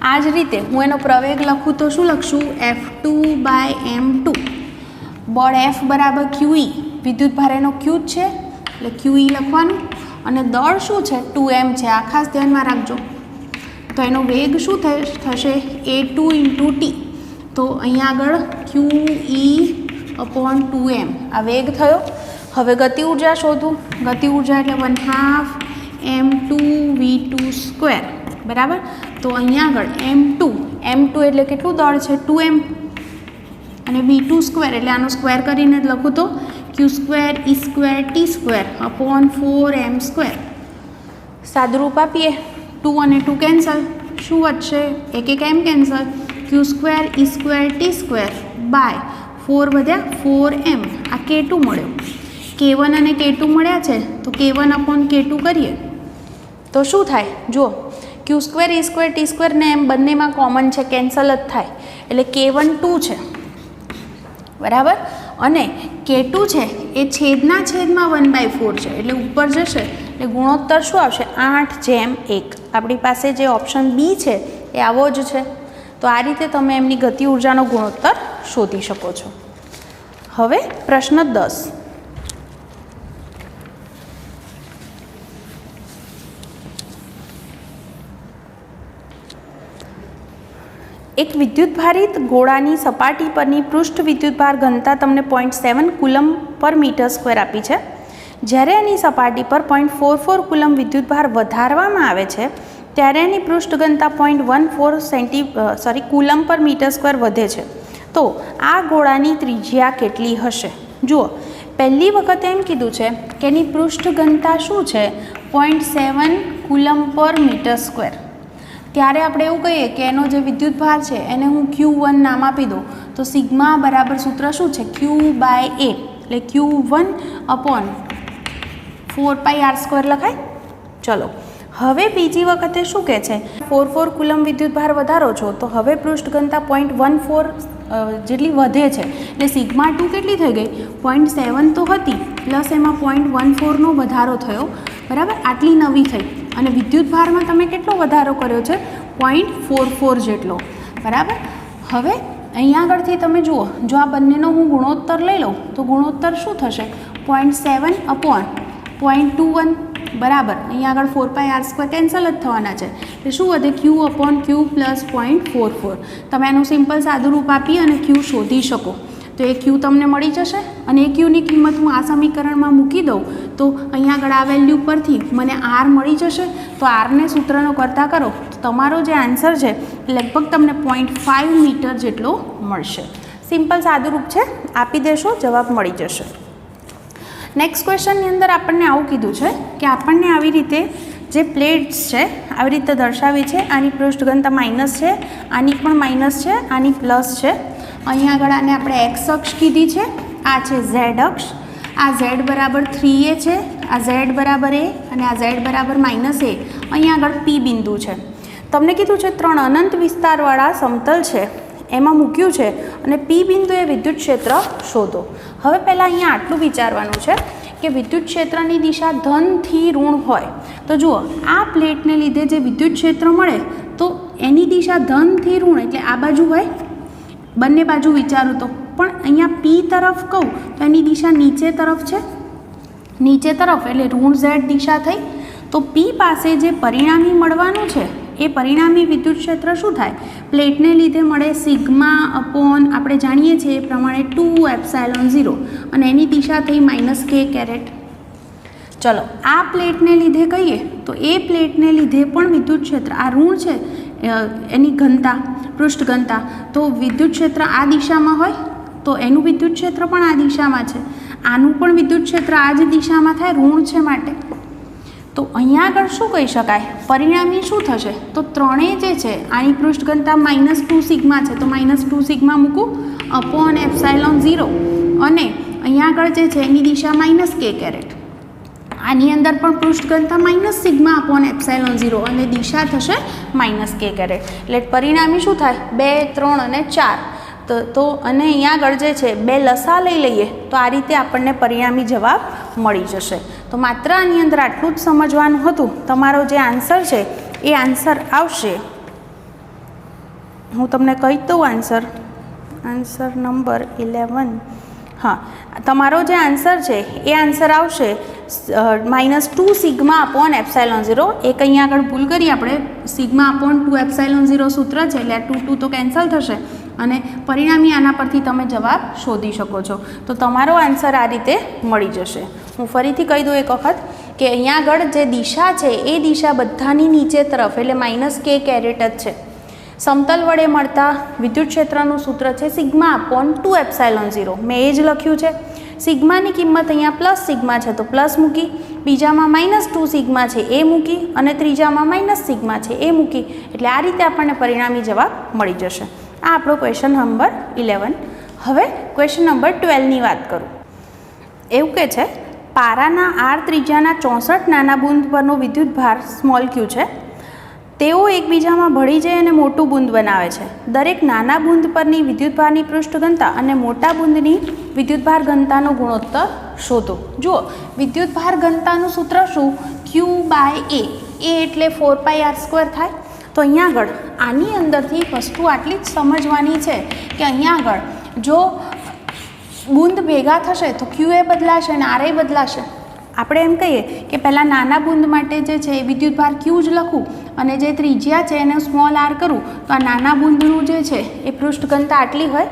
આ જ રીતે હું એનો પ્રવેગ લખું તો શું લખશું f2/m2, બળ f બરાબર qe, વિદ્યુતભાર એનો q જ છે એટલે qe લખવાનું, અને દળ શું છે 2m છે, આ ખાસ ધ્યાનમાં રાખજો. તો એનો વેગ શું થશે a2 × t. તો અહીંયા આગળ QE/2m આ વેગ થયો. હવે ગતિ ઉર્જા શોધું. ગતિ ઉર્જા એટલે 1/2 m2v2², બરાબર. તો અહીંયા આગળ m2 એટલે કેટલું દળ છે 2m, અને v2² એટલે આનો સ્ક્વેર કરીને જ લખું તો q²e²t²/4m². સાદુરૂપ આપીએ 2 અને 2 કેન્સલ, શું વધશે 1 m કેન્સલ, q²e²t²/4 વધ્યા 4m. આ k2 મળ્યો. k1 અને k2 મળ્યા છે તો k1/k2 કરીએ તો શું થાય જુઓ, q²e²t² ને m બંનેમાં કોમન છે, કેન્સલ જ થાય એટલે k1 2 છે, બરાબર. અને k2 છે એ છેદમાં 1/4 છે એટલે ઉપર જશે એટલે ગુણોત્તર શું આવશે 8/1. આપણી પાસે જે ઓપ્શન બી છે એ આવો જ છે. તો આ રીતે તમે એમની ગતિ ઉર્જાનો ગુણોત્તર શોધી શકો છો. હવે પ્રશ્ન 10. એક વિદ્યુતભારિત ગોળાની સપાટી પરની પૃષ્ઠ વિદ્યુતભાર ઘનતા તમને 0.7 કુલમ/મીટર² આપી છે. જ્યારે એની સપાટી પર 0.44 કુલમ વિદ્યુતભાર વધારવામાં આવે છે ત્યારે એની પૃષ્ઠ ઘનતા 0.14 કુલમ/મીટર² વધે છે. તો આ ગોળાની ત્રિજ્યા કેટલી હશે? જુઓ, પહેલી વખત એમ કીધું છે કે એની પૃષ્ઠ ઘનતા શું છે 0.7 કુલમ/મીટર². ત્યારે આપણે એવું કહીએ કે એનો જે વિદ્યુતભાર છે એને હું Q1 નામ આપી દઉં. તો સિગ્મા બરાબર સૂત્ર શું છે Q/A એટલે Q1/4πr² લખાય. ચલો, હવે બીજી વખતે શું કહે છે 44 કુલમ વિદ્યુતભાર વધારો છો તો હવે પૃષ્ઠ ઘનતા 0.14 જેટલી વધે છે એટલે સિગ્મા 2 કેટલી થઈ ગઈ 0.7 તો હતી પ્લસ એમાં 0.14નો વધારો થયો, બરાબર. આટલી નવી થઈ અને વિદ્યુતભારમાં તમે કેટલો વધારો કર્યો છે 0.44 જેટલો, બરાબર. હવે અહીંયા આગળથી તમે જુઓ, જો આ બંનેનો હું ગુણોત્તર લઈ લઉં તો ગુણોત્તર શું થશે 0.7/0.21, બરાબર. અહીંયા આગળ 4πr² કેન્સલ જ થવાના છે એટલે શું વધે Q/Q + 0.44. તમે એનું સિમ્પલ સાદુરૂપ આપી અને Q શોધી શકો. તો એ Q તમને મળી જશે અને એ Qની કિંમત હું આ સમીકરણમાં મૂકી દઉં તો અહીંયા આગળ આ વેલ્યુ પરથી મને R મળી જશે. તો Rને સૂત્રનો કરતા કરો તો તમારો જે આન્સર છે લગભગ તમને 0.5 મીટર જેટલો મળશે. સિમ્પલ સાદુરૂપ છે, આપી દેશો જવાબ મળી જશે. નેક્સ્ટ ક્વેશ્ચનની અંદર આપણને આવું કીધું છે કે આપણને આવી રીતે જે પ્લેટ્સ છે આવી રીતે દર્શાવી છે. આની પૃષ્ઠ ઘનતા માઇનસ છે, આની પણ માઇનસ છે, આની પ્લસ છે. અહીંયા આગળ આને આપણે એક્સ અક્ષ કીધી છે, આ છે ઝેડ અક્ષ. આ ઝેડ બરાબર 3a છે, આ ઝેડ બરાબર a અને આ ઝેડ બરાબર -a. અહીંયા આગળ P બિંદુ છે. તમને કીધું છે 3 અનંત વિસ્તારવાળા સમતલ છે એમાં મૂક્યું છે અને P બિંદુએ વિદ્યુત ક્ષેત્ર શોધો. હવે પહેલાં અહીંયા આટલું વિચારવાનું છે કે વિદ્યુત ક્ષેત્રની દિશા ધનથી ઋણ હોય તો જુઓ, આ પ્લેટને લીધે જે વિદ્યુત ક્ષેત્ર મળે તો એની દિશા ધનથી ઋણ એટલે આ બાજુ હોય, બંને બાજુ વિચારું તો. પણ અહીંયા P તરફ કહું તો એની દિશા નીચે તરફ છે, નીચે તરફ એટલે ઋણ ઝેડ દિશા થઈ. તો P પાસે જે પરિણામી મળવાનું છે એ પરિણામી વિદ્યુત ક્ષેત્ર શું થાય પ્લેટને લીધે મળે સિગ્મા/ આપણે જાણીએ છીએ એ પ્રમાણે 2ε0 અને એની દિશા થઈ -k². ચલો, આ પ્લેટને લીધે કહીએ તો એ પ્લેટને લીધે પણ વિદ્યુત ક્ષેત્ર આ ઋણ છે એની ઘનતા પૃષ્ઠ ઘનતા, તો વિદ્યુત ક્ષેત્ર આ દિશામાં હોય તો એનું વિદ્યુત ક્ષેત્ર પણ આ દિશામાં છે, આનું પણ વિદ્યુત ક્ષેત્ર આ જ દિશામાં થાય, ઋણ છે માટે. તો અહીંયા આગળ શું કહી શકાય પરિણામી શું થશે તો ત્રણેય જે છે આની પૃષ્ઠ ઘનતા -2 સિગ્મા છે તો -2 સિગ્મા મૂકું /ε0 અને અહીંયા આગળ જે છે એની દિશા -k². આની અંદર પણ પૃષ્ઠ ઘનતા -σ/ε0 અને દિશા થશે -k². એટલે પરિણામી શું થાય 2, 3 અને 4. તો અને અહીંયા આગળ જે છે 2 લસા લઈ લઈએ તો આ રીતે આપણને પરિણામી જવાબ મળી જશે. તો માત્ર આની અંદર આટલું જ સમજવાનું હતું. તમારો જે આન્સર છે એ આન્સર આવશે, હું તમને કહી દઉં આન્સર નંબર 11. हाँ, તમારો જે આન્સર છે એ આન્સર આવશે -2 સિગ્મા અપોન એપ્સાઇલોન 0. એક અહીંયા આગળ ભૂલ કરી આપણે, સિગ્મા અપોન 2 એપ્સાઇલોન 0 સૂત્ર છે એટલે આ 2 તો કેન્સલ થશે અને પરિણામી આના પરથી તમે જવાબ શોધી શકો છો. તો તમારો આન્સર આ રીતે મળી જશે. હું ફરીથી કહી દઉં એક વખત કે અહીંયા આગળ જે દિશા છે એ દિશા બધાની નીચે તરફ એટલે -k કેરેટ જ છે. સમતલ વડે મળતા વિદ્યુત ક્ષેત્રનું સૂત્ર છે સિગ્મા અપોન 2 એપ્સાઇલોન 0. મેં એ જ લખ્યું છે. સિગ્માની કિંમત અહીંયા પ્લસ સિગ્મા છે તો પ્લસ મૂકી, બીજામાં -2 સિગ્મા છે એ મૂકી અને ત્રીજામાં માઇનસ સિગ્મા છે એ મૂકી, એટલે આ રીતે આપણને પરિણામી જવાબ મળી જશે. આ આપણો ક્વેશ્ચન નંબર 11. હવે ક્વેશ્ચન નંબર 12ની વાત કરું. એવું કે છે પારાના r ત્રિજ્યાના 64 નાના બુંદ પરનો વિદ્યુત ભાર સ્મોલ q છે. તેઓ એકબીજામાં ભળી જાય અને મોટું બુંદ બનાવે છે. દરેક નાના બુંદ પરની વિદ્યુતભારની પૃષ્ઠ ઘનતા અને મોટા બુંદની વિદ્યુતભાર ઘનતાનો ગુણોત્તર શોધો. જુઓ, વિદ્યુતભાર ઘનતાનું સૂત્ર શું? Q/A. એ એટલે 4πr² થાય. તો અહીંયા આગળ આની અંદરથી વસ્તુ આટલી જ સમજવાની છે કે અહીંયા આગળ જો બુંદ ભેગા થશે તો QA બદલાશે અને RA બદલાશે. આપણે એમ કહીએ કે પહેલાં નાના બુંદ માટે જે છે એ વિદ્યુતભાર Q જ લખું અને જે ત્રિજ્યા છે એને સ્મોલ r કરું તો આ નાના બુંદનું જે છે એ પૃષ્ઠ ઘનતા આટલી હોય.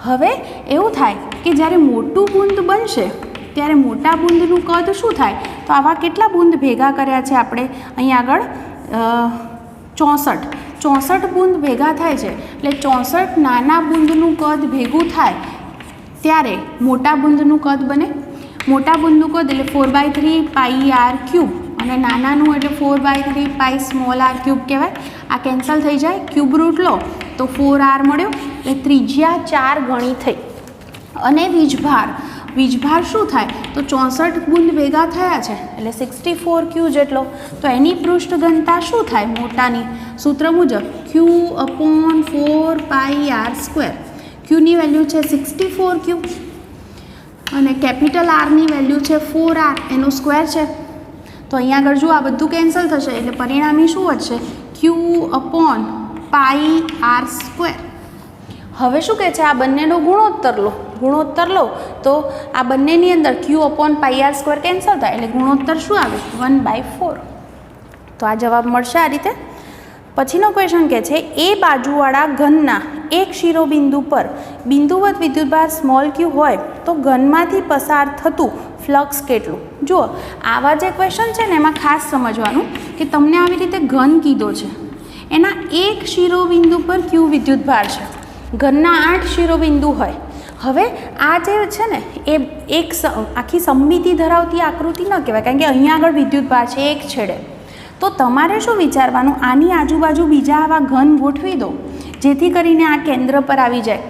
હવે એવું થાય કે જ્યારે મોટું બુંદ બનશે ત્યારે મોટા બુંદનું કદ શું થાય? તો આવા કેટલા બુંદ ભેગા કર્યા છે આપણે અહીંયા આગળ? 64 બુંદ ભેગા થાય છે એટલે 64 નાના બુંદનું કદ ભેગું થાય ત્યારે મોટા બુંદનું કદ બને. મોટા બુંદનું કદ એટલે 4/3πr³ અને નાનાનું એટલે 4/3π સ્મોલ r³ કહેવાય. આ કેન્સલ થઈ જાય, ક્યુબ રૂટ લો તો 4r મળ્યો એટલે ત્રિજ્યા 4 ગણી થઈ. અને વીજભાર શું થાય? તો 64 બુંદ ભેગા થયા છે એટલે 64q જેટલો. તો એની પૃષ્ઠ ઘનતા શું થાય મોટાની? સૂત્ર મુજબ Q/4πr². ક્યુની વેલ્યુ છે 64q અને કેપિટલ આરની વેલ્યુ છે 4r, એનો સ્ક્વેર છે. તો અહીંયા આગળ જો આ બધું કેન્સલ થશે એટલે પરિણામી શું વધશે? Q/πr². હવે શું કહે છે? આ બંનેનો ગુણોત્તર લો તો આ બંનેની અંદર Q/πr² કેન્સલ થાય એટલે ગુણોત્તર શું આવે? 1/4. તો આ જવાબ મળશે આ રીતે. પછીનો ક્વેશ્ચન કહે છે એ બાજુવાળા ઘનના એક શિરોબિંદુ પર બિંદુવત વિદ્યુતભાર સ્મોલ q હોય તો ઘનમાંથી પસાર થતું ફ્લક્સ કેટલું? જુઓ, આવા જે ક્વેશ્ચન છે ને એમાં ખાસ સમજવાનું કે તમને આવી રીતે ઘન કીધો છે, એના એક શિરોબિંદુ પર q વિદ્યુતભાર છે, ઘનના 8 શિરોબિંદુ હોય. હવે આ જે છે ને એ એક આખી સમમિતિ ધરાવતી આકૃતિ ન કહેવાય કારણ કે અહીંયા આગળ વિદ્યુતભાર છે એક છેડે. તો તમારે શું વિચારવાનું? આની આજુબાજુ બીજા આવા ઘન ગોઠવી દો જેથી કરીને આ કેન્દ્ર પર આવી જાય.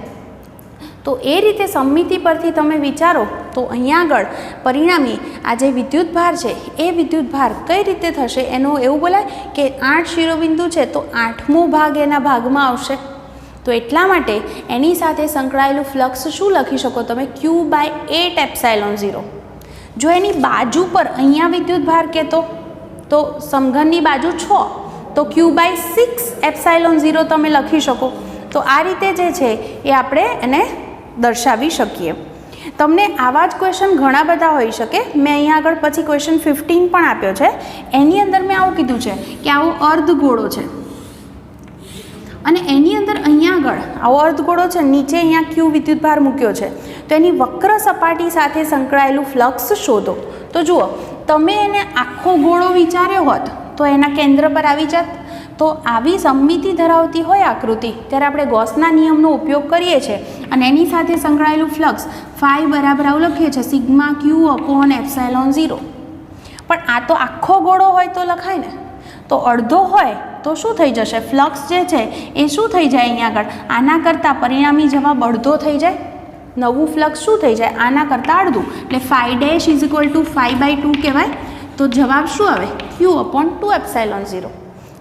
તો એ રીતે સમમિતિ પરથી તમે વિચારો તો અહીંયા આગળ પરિણામી આ જે વિદ્યુતભાર છે એ વિદ્યુતભાર કઈ રીતે થશે એનું એવું બોલાય કે 8 શિરોબિંદુ છે તો 8મો ભાગ એના ભાગમાં આવશે. તો એટલા માટે એની સાથે સંકળાયેલું ફ્લક્સ શું લખી શકો તમે? Q/8ε0. જો એની બાજુ પર અહીંયા વિદ્યુતભાર કહેતો તો સમઘનની બાજુ 6 તો Q/6ε0 તમે લખી શકો. તો આ રીતે જે છે એ આપણે એને દર્શાવી શકીએ. તમને આવા જ ક્વેશ્ચન ઘણા બધા હોઈ શકે. મેં અહીંયા આગળ પછી ક્વેશ્ચન 15 પણ આપ્યો છે. એની અંદર મેં આવું કીધું છે કે આવો અર્ધગોળો છે અને એની અંદર અહીંયા આગળ આવો અર્ધગોળો છે, નીચે અહીંયા Q વિદ્યુતભાર મૂક્યો છે. તો એની વક્ર સપાટી સાથે સંકળાયેલું ફ્લક્સ શોધો. તો જુઓ, તમે એને આખો ગોળો વિચાર્યો હોત તો એના કેન્દ્ર પર આવી જાત. તો આવી સમમિતિ ધરાવતી હોય આકૃતિ ત્યારે આપણે ગોસના નિયમનો ઉપયોગ કરીએ છીએ અને એની સાથે સંકળાયેલું ફ્લક્સ ફાઈ બરાબર આવું લખીએ છીએ σQ/ε0. પણ આ તો આખો ગોળો હોય તો લખાય ને, તો અડધો હોય તો શું થઈ જશે? ફ્લક્સ જે છે એ શું થઈ જાય? અહીંયા આગળ આના કરતાં પરિણામી જવાબ અડધો થઈ જાય. નવું ફ્લક્સ શું થઈ જાય? આના કરતાં અડધું એટલે φ'=φ/2 કહેવાય. તો જવાબ શું આવે? Q/2ε0.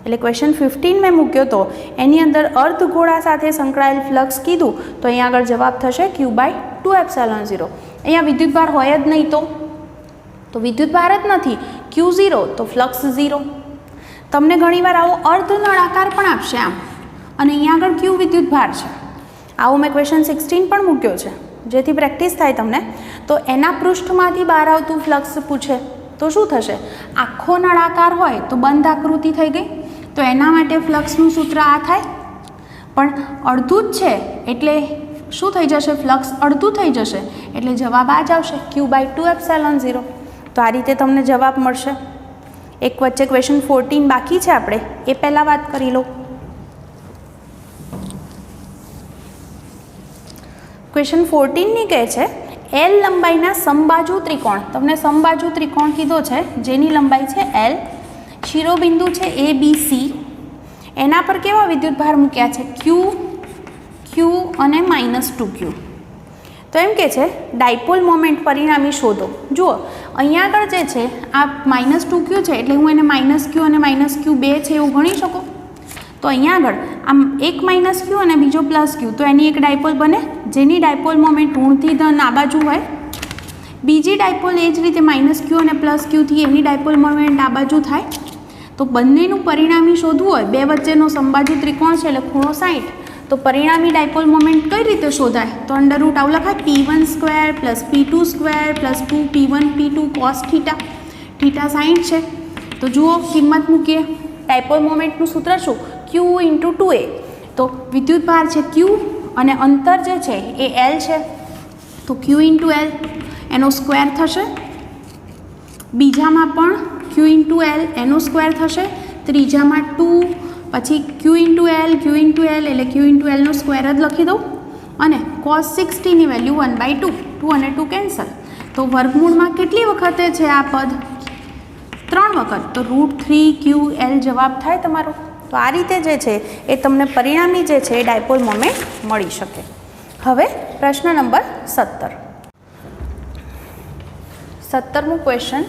એટલે ક્વેશ્ચન 15 મેં મૂક્યો તો એની અંદર અર્ધગોળા સાથે સંકળાયેલ ફ્લક્સ કીધું તો અહીંયા આગળ જવાબ થશે Q/2ε0. અહીંયા વિદ્યુતભાર હોય જ નહીં તો વિદ્યુતભાર જ નથી, Q0 તો ફ્લક્સ 0. તમને ઘણીવાર આવો અર્ધ નળાકાર પણ આપશે આમ અને અહીંયા આગળ Q વિદ્યુતભાર છે. આવું મેં ક્વેશ્ચન 16 પણ મૂક્યો છે. જેથી પ્રેક્ટિસ થાય તમને. તો એના પૃષ્ઠમાંથી બહાર આવતું ફ્લક્સ પૂછે તો શું થશે? આખો નળાકાર હોય તો બંધ આકૃતિ થઈ ગઈ, તો એના માટે ફ્લક્સનું સૂત્ર આ થાય. પણ અડધું જ છે એટલે શું થઈ જશે? ફ્લક્સ અડધું થઈ જશે એટલે જવાબ આ જ આવશે, Q/2ε0. તો આ રીતે તમને જવાબ મળશે. એક વચ્ચે ક્વેશ્ચન 14 બાકી છે, આપણે એ પહેલાં વાત કરી લો. ક્વેશ્ચન 14ની કહે છે L લંબાઈના સમબાજુ ત્રિકોણ. તમને સમબાજુ ત્રિકોણ કીધો છે જેની લંબાઈ છે L, શિરોબિંદુ છે ABC, એના પર કેવા વિદ્યુતભાર મૂક્યા છે? Q અને -2Q. તો એમ કે છે ડાયપોલ મોમેન્ટ પરિણામી શોધો. જુઓ અહીંયા આગળ જે છે આ -2Q છે એટલે હું એને -Q અને -Q બે છે એવું ગણી શકું. તો અહીંયા આગળ આમ એક -Q અને બીજો +Q, તો એની એક ડાયપોલ બને જેની ડાયપોલ મોમેન્ટ ઋણથી ધન આ બાજુ હોય. બીજી ડાયપોલ એ જ રીતે -Q અને +Qથી એની ડાયપોલ મોમેન્ટ આ બાજુ થાય. તો બંનેનું પરિણામી શોધવું હોય, બે વચ્ચેનો સમબાજુ ત્રિકોણ છે એટલે ખૂણો 60. તો પરિણામી ડાયપોલ મોમેન્ટ કઈ રીતે શોધાય? તો √ આવું લખાય, P1² + P2² + 2P1P2 cos θ. θ 60 છે. તો જુઓ કિંમત મૂકીએ. ડાયપોલ મોમેન્ટનું સૂત્ર શું? Q × 2a. તો વિદ્યુતભાર છે Q અને અંતર જે છે એ L છે, તો Q × L એનો સ્ક્વેર થશે. બીજામાં પણ Q × L એનો સ્ક્વેર થશે. ત્રીજામાં 2, પછી Q × L એટલે Q × Lનો સ્ક્વેર જ લખી દઉં. અને cos 60ની વેલ્યુ 1/2, 2 અને 2 કેન્સલ. તો વર્ગમૂળમાં કેટલી વખતે છે આ પદ? 3 વખત. તો √3QL જવાબ થાય તમારો. તો આ રીતે જે છે એ તમને પરિણામી જે છે એ ડાયપોલ મોમેન્ટ મળી શકે. હવે પ્રશ્ન નંબર 17. 17મું ક્વેશ્ચન.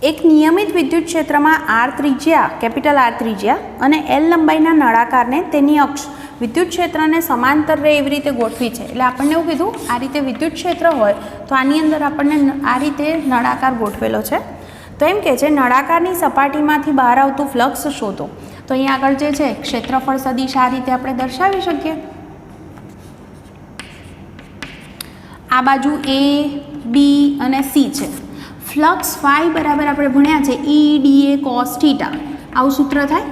એક નિયમિત વિદ્યુત ક્ષેત્રમાં R ત્રિજ્યા, કેપિટલ R ત્રિજ્યા અને L લંબાઈના નળાકારને તેની અક્ષ વિદ્યુત ક્ષેત્રને સમાંતર રહે એવી રીતે ગોઠવી છે. એટલે આપણને એવું કીધું આ રીતે વિદ્યુત ક્ષેત્ર હોય તો આની અંદર આપણને આ રીતે નળાકાર ગોઠવેલો છે. તો એમ કે છે નળાકારની સપાટીમાંથી બહાર આવતું ફ્લક્સ શોધો. તો અહીંયા આગળ જે છે ક્ષેત્રફળ સદિશ આ રીતે આપણે દર્શાવી શકીએ. આ બાજુ A, B અને C છે. ફ્લક્સ ફાઈ બરાબર આપણે ભણ્યા છે EDA cos θ. આવું સૂત્ર થાય.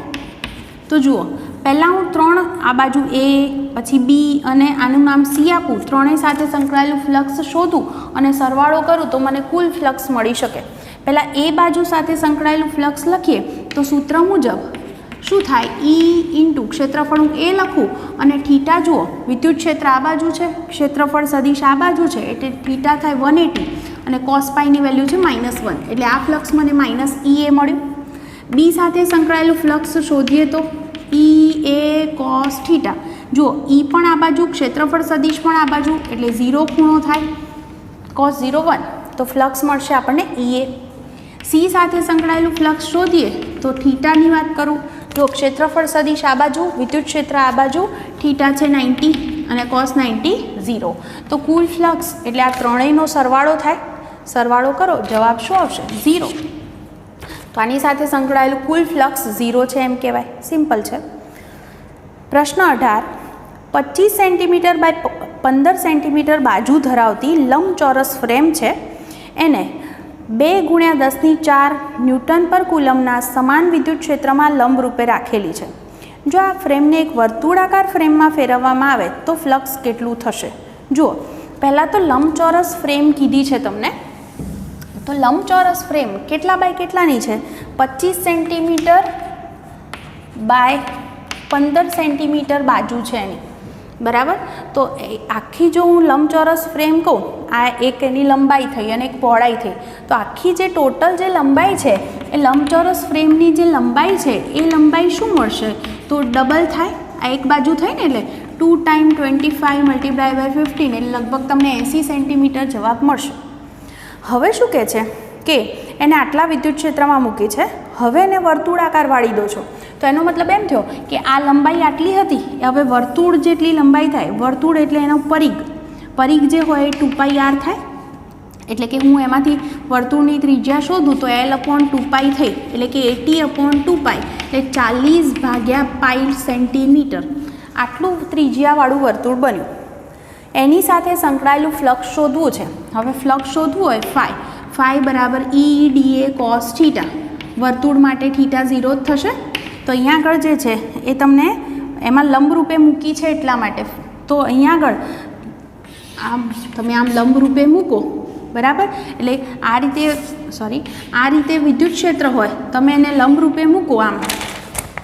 તો જુઓ પહેલાં હું 3 આ બાજુ A, પછી B અને આનું નામ C આપું, ત્રણેય સાથે સંકળાયેલું ફ્લક્સ શોધું અને સરવાળો કરું તો મને કુલ ફ્લક્સ મળી શકે. પહેલાં એ બાજુ સાથે સંકળાયેલું ફ્લક્સ લખીએ તો સૂત્ર મુજબ શું થાય? E × ક્ષેત્રફળ હું A લખું અને θ જુઓ વિદ્યુત ક્ષેત્ર આ બાજુ છે, ક્ષેત્રફળ સદિશ આ બાજુ છે એટલે θ થાય 180 અને cos πની વેલ્યુ છે -1 એટલે આ ફ્લક્સ મને -EA મળ્યું. B સાથે સંકળાયેલું ફ્લક્સ શોધીએ તો EA cos θ. જુઓ E પણ આ બાજુ, ક્ષેત્રફળ સદિશ પણ આ બાજુ એટલે 0 ખૂણો થાય, cos 0 1. તો ફ્લક્સ મળશે આપણને EA. C સાથે સંકળાયેલું ફ્લક્સ શોધીએ તો θની વાત કરું. જો ક્ષેત્રફળ સદિશ આ બાજુ, વિદ્યુત ક્ષેત્ર આ બાજુ, θ છે 90 અને cos 90 0. તો કુલ ફ્લક્સ એટલે આ ત્રણેયનો સરવાળો થાય. સરવાળો કરો જવાબ શું આવશે? 0. તો આની સાથે સંકળાયેલું કુલ ફ્લક્સ 0 છે એમ કહેવાય. સિમ્પલ છે. પ્રશ્ન 18. 25 સેન્ટીમીટર બાય 15 સેન્ટીમીટર બાજુ ધરાવતી લંબચોરસ ફ્રેમ છે, એને 2 × 10⁴ ન્યૂટન પર કુલમના સમાન વિદ્યુત ક્ષેત્રમાં લંબ રૂપે રાખેલી છે. જો આ ફ્રેમને એક વર્તુળાકાર ફ્રેમમાં ફેરવવામાં આવે તો ફ્લક્સ કેટલું થશે? જુઓ પહેલાં તો લંબચોરસ ફ્રેમ કીધી છે તમને. તો લંબચોરસ ફ્રેમ કેટલા બાય કેટલાની છે? 25 સેન્ટીમીટર બાય 15 સેન્ટીમીટર બાજુ છે એની, બરાબર. તો આખી જો હું લંબચોરસ ફ્રેમ કહું, આ એક એની લંબાઈ થઈ અને એક પહોળાઈ થઈ, તો આખી જે ટોટલ જે લંબાઈ છે એ લંબચોરસ ફ્રેમની જે લંબાઈ છે એ લંબાઈ શું મળશે? તો ડબલ થાય. આ એક બાજુ થઈ ને એટલે 2 × 25 × 15 એટલે લગભગ તમને 80 સેન્ટીમીટર જવાબ મળશે. હવે શું કહે છે કે એને આટલા વિદ્યુત ક્ષેત્રમાં મૂકી છે, હવે એને વર્તુળાકાર વાળી દો છો. તો એનો મતલબ એમ થયો કે આ લંબાઈ આટલી હતી, હવે વર્તુળ જેટલી લંબાઈ થાય. વર્તુળ એટલે એનો પરિઘ, પરિઘ જે હોય એ 2πr થાય. એટલે કે હું એમાંથી વર્તુળની ત્રિજ્યા શોધું તો L/2π થઈ, એટલે કે 80/2π એટલે 40/π સેન્ટીમીટર. આટલું ત્રિજ્યાવાળું વર્તુળ બન્યું. એની સાથે સંકળાયેલું ફ્લક્સ શોધવું છે. હવે ફ્લક્સ શોધવું હોય ફાઈ બરાબર EDA cos થીટા. વર્તુળ માટે થીટા 0 જ થશે. તો અહીંયા આગળ જે છે એ તમને એમાં લંબરૂપે મૂકી છે એટલા માટે. તો અહીંયા આગળ આમ તમે આમ લંબરૂપે મૂકો, બરાબર. એટલે આ રીતે વિદ્યુત ક્ષેત્ર હોય, તમે એને લંબરૂપે મૂકો આમ,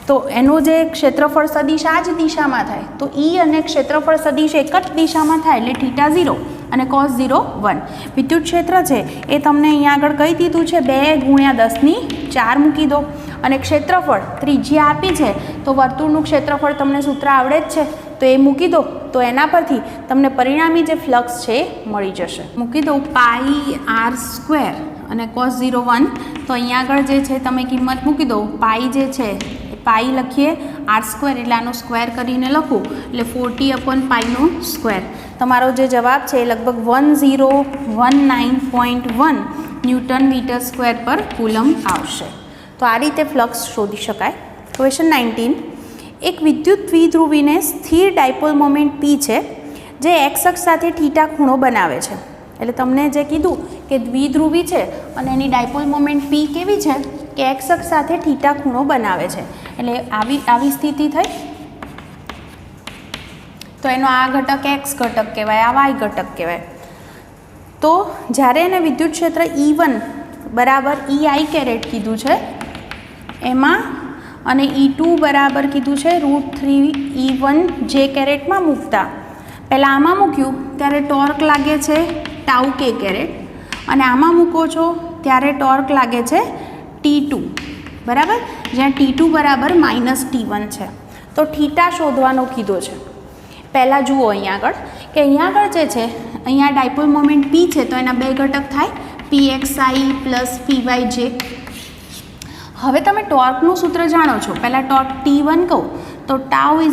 તો એનું જે ક્ષેત્રફળ સદિશ આ જ દિશામાં થાય. તો E અને ક્ષેત્રફળ સદિશ એક જ દિશામાં થાય એટલે થીટા 0 અને cos 0 1. વિદ્યુત ક્ષેત્ર છે એ તમને અહીંયા આગળ કહી દીધું છે 2 × 10⁴ મૂકી દો. અને ક્ષેત્રફળ ત્રિજ્યા આપી છે તો વર્તુળનું ક્ષેત્રફળ તમને સૂત્ર આવડે જ છે, તો એ મૂકી દો. તો એના પરથી તમને પરિણામી જે ફ્લક્સ છે એ મળી જશે. મૂકી દો πr² અને cos 0 1. તો અહીંયા આગળ જે છે તમે કિંમત મૂકી દો. પાઈ જે છે પાઈ લખીએ, r² એટલે આનો સ્ક્વેર કરીને લખું એટલે 40/π². તમારો જે જવાબ છે એ લગભગ 1019.1 ન્યૂટન મીટર સ્ક્વેર પર કુલમ આવશે. તો આ રીતે ફ્લક્સ શોધી શકાય. ક્વેશ્ચન 19. એક વિદ્યુત દ્વિધ્રુવીને સ્થિર ડાયપોલ મોમેન્ટ P છે જે x અક્ષ સાથે થીટા ખૂણો બનાવે છે. એટલે તમને જે કીધું કે દ્વિધ્રુવી છે અને એની ડાયપોલ મોમેન્ટ P કેવી છે કે x અક્ષ સાથે થીટા ખૂણો બનાવે છે. એટલે આવી સ્થિતિ થઈ. તો એનો આ ઘટક x ઘટક કહેવાય, આ y ઘટક કહેવાય. તો જ્યારે એને વિદ્યુત ક્ષેત્ર E1 બરાબર EI કેરેટ કીધું છે એમાં, અને E2 બરાબર કીધું છે √3 E1 જે કેરેટમાં મૂકતા. પહેલાં આમાં મૂક્યું ત્યારે ટોર્ક લાગે છે τ k કેરેટ, અને આમાં મૂકો છો ત્યારે ટોર્ક લાગે છે T2, બરાબર, જ્યાં T2 બરાબર -T1 છે. તો થીટા શોધવાનો કીધો છે. પહેલાં જુઓ અહીંયા આગળ કે અહીંયા આગળ જે છે અહીંયા ડાયપોલ મોમેન્ટ P છે તો એના બે ઘટક થાય PXI + PYJ. હવે તમે ટોર્કનું સૂત્ર જાણો છો. પહેલાં ટોર્ક T1 કહું તો τ આવું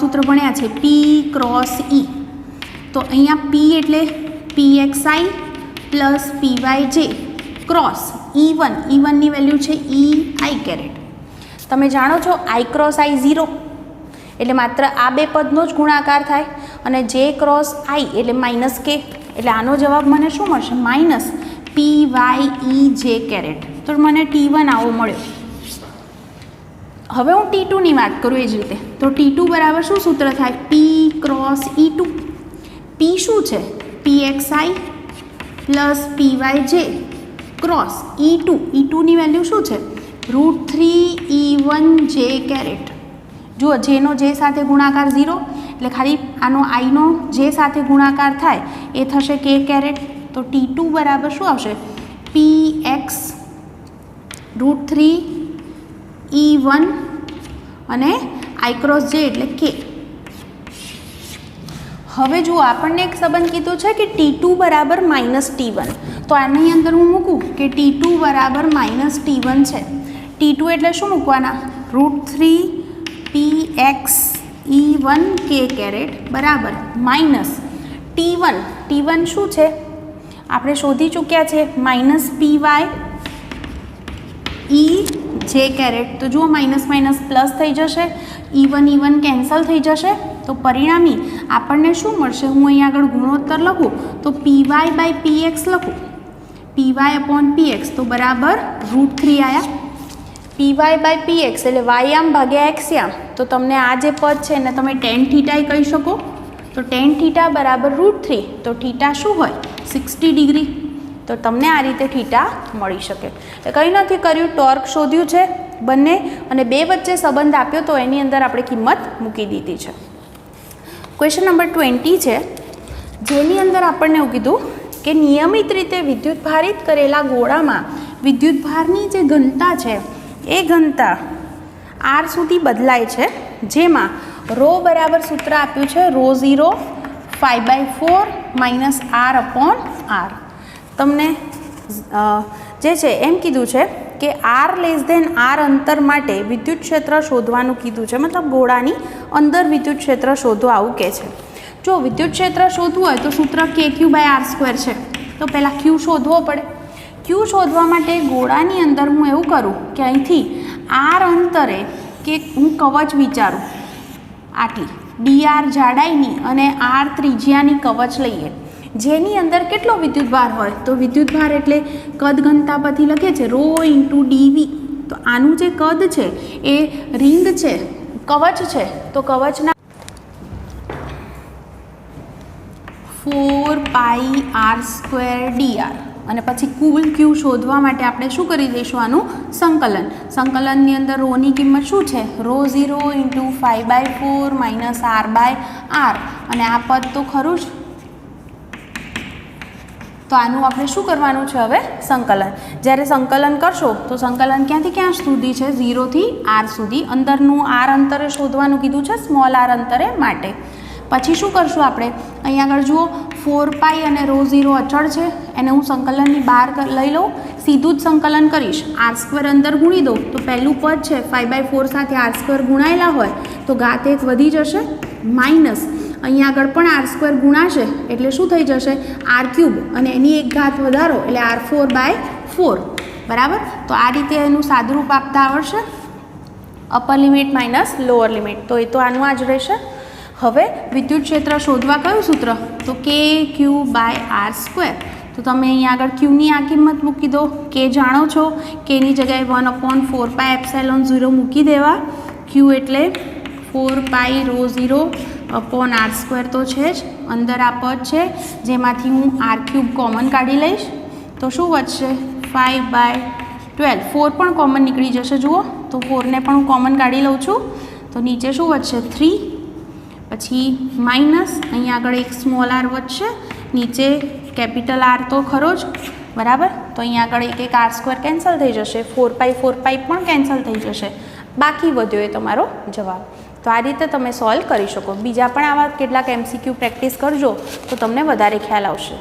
સૂત્ર ભણ્યા છે P × E. તો અહીંયા P એટલે PXI + PYJ ક્રોસ E1 ની વેલ્યુ છે EI કેરેટ. તમે જાણો છો I × I 0 એટલે માત્ર આ બે પદનો જ ગુણાકાર થાય, અને J × I એટલે -k. એટલે આનો જવાબ મને શું મળશે? -PYEJ caret. તો મને T1 આવો મળ્યો. હવે હું T2 ની વાત કરું એ જ રીતે. તો T2 બરાબર શું સૂત્ર થાય? P × E2. P શું છે? PXI + PYJ ક્રોસ E2 ની વેલ્યુ શું છે? √3 E1J કેરેટ. જુઓ, જેનો જે સાથે ગુણાકાર 0 એટલે ખાલી આનો આઈનો જે સાથે ગુણાકાર થાય એ થશે k કેરેટ. તો T2 બરાબર શું આવશે? PX √3 E1 અને I × J એટલે k. હવે જુઓ, આપણને એક સંબંધ કીધો છે કે T2 બરાબર -T1. તો આની અંદર હું મૂકું કે T2 બરાબર -T1 છે. T2 એટલે શું મૂકવાના? √3 PX E1 k કેરેટ બરાબર -T1 શું છે આપણે શોધી ચૂક્યા છે? -PYEJ caret. તો જુઓ માઇનસ પ્લસ થઈ જશે, E1 કેન્સલ થઈ જશે. તો પરિણામી આપણને શું મળશે? હું અહીંયા આગળ ગુણોત્તર લખું તો PY/PX લખું, PY/PX તો બરાબર √3 આવ્યા. PY/PX એટલે y આમ ભાગ્યા x આમ. તો તમને આ જે પદ છે એને તમે tan થીટા કહી શકો. તો tan થીટા બરાબર √3. તો થીટા શું હોય? 60 ડિગ્રી. તો તમને આ રીતે થીટા મળી શકે. કંઈ નથી કર્યું, ટોર્ક શોધ્યું છે બંને, અને બે વચ્ચે સંબંધ આપ્યો તો એની અંદર આપણે કિંમત મૂકી દીધી છે. ક્વેશ્ચન નંબર 20 છે, જેની અંદર આપણને એવું કીધું કે નિયમિત રીતે વિદ્યુત ભારિત કરેલા ગોળામાં વિદ્યુત ભારની જે ઘનતા છે એ ઘનતા R સુધી બદલાય છે, જેમાં બરાબર સૂત્ર આપ્યું છે ρ0 π/4 -R/R. તમને જે છે એમ કીધું છે કે R R અંતર માટે વિદ્યુત ક્ષેત્ર શોધવાનું કીધું છે, મતલબ ગોળાની અંદર વિદ્યુત ક્ષેત્ર શોધો આવું કહે છે. જો વિદ્યુત ક્ષેત્ર શોધવું હોય તો સૂત્ર KQ/R² છે. તો પહેલાં Q શોધવો પડે. Q શોધવા માટે ગોળાની અંદર હું એવું કરું કે અહીંથી R અંતરે કે હું કવચ વિચારું આટલી, dr જાડાઈની અને r ત્રિજ્યાની કવચ લઈએ, જેની અંદર કેટલો વિદ્યુતભાર હોય? તો વિદ્યુતભાર એટલે કદ ઘનતા પરથી લખે છે ρ × dv. તો આનું જે કદ છે એ રિંગ છે, કવચ છે, તો કવચના 4πr² dr. અને પછી કુલ ક્યુ શોધવા માટે આપણે શું કરી દઈશું? આનું સંકલનની અંદર રોની કિંમત શું છે? ρ0 × 5/4 - r/r. અને આ પદ તો ખરું જ, તો આનું આપણે શું કરવાનું છે હવે? સંકલન. જ્યારે સંકલન કરશો તો સંકલન ક્યાંથી ક્યાં સુધી છે? 0 થી r સુધી. અંદરનું r અંતરે શોધવાનું કીધું છે, સ્મોલ r અંતરે માટે. પછી શું કરશું આપણે? અહીંયા આગળ જુઓ 4π અને ρ0 અચળ છે, એને હું સંકલનની બહાર લઈ લઉં, સીધું જ સંકલન કરીશ. r² અંદર ગુણી દો તો પહેલું પદ છે 5/4 સાથે r² ગુણાયેલા હોય તો ઘાત 1 વધી જશે, માઇનસ અહીંયા આગળ પણ r² ગુણાશે એટલે શું થઈ જશે? r³ અને એની એક ઘાત વધારો એટલે r4/4. બરાબર. તો આ રીતે એનું સાદુરૂપ આપતા આવડશે, upper limit minus lower limit. તો એ તો આનું આ જ રહેશે. હવે વિદ્યુત ક્ષેત્ર શોધવા કયું સૂત્ર? તો kq/r². તો તમે અહીંયા આગળ ક્યુની આ કિંમત મૂકી દો, કે જાણો છો, કેની જગ્યાએ 1/4πε0 મૂકી દેવા. ક્યુ એટલે 4πρ0/r² તો છે જ, અંદર આ પદ છે જેમાંથી હું r³ કોમન કાઢી લઈશ તો શું વધશે? 5/12. 4 પણ કોમન નીકળી જશે, જુઓ. તો 4ને પણ હું કોમન કાઢી લઉં છું તો નીચે શું વધશે? 3. પછી માઇનસ અહીંયા આગળ એક સ્મોલ r વધશે, નીચે કેપિટલ R તો ખરો જ. બરાબર. તો અહીંયા આગળ એક r² કેન્સલ થઈ જશે, 4π પણ કેન્સલ થઈ જશે, બાકી વધ્યો એ તમારો જવાબ. તો આ રીતે તમે સોલ્વ કરી શકો. બીજા પણ આવા કેટલાક MCQ પ્રેક્ટિસ કરજો તો તમને વધારે ખ્યાલ આવશે.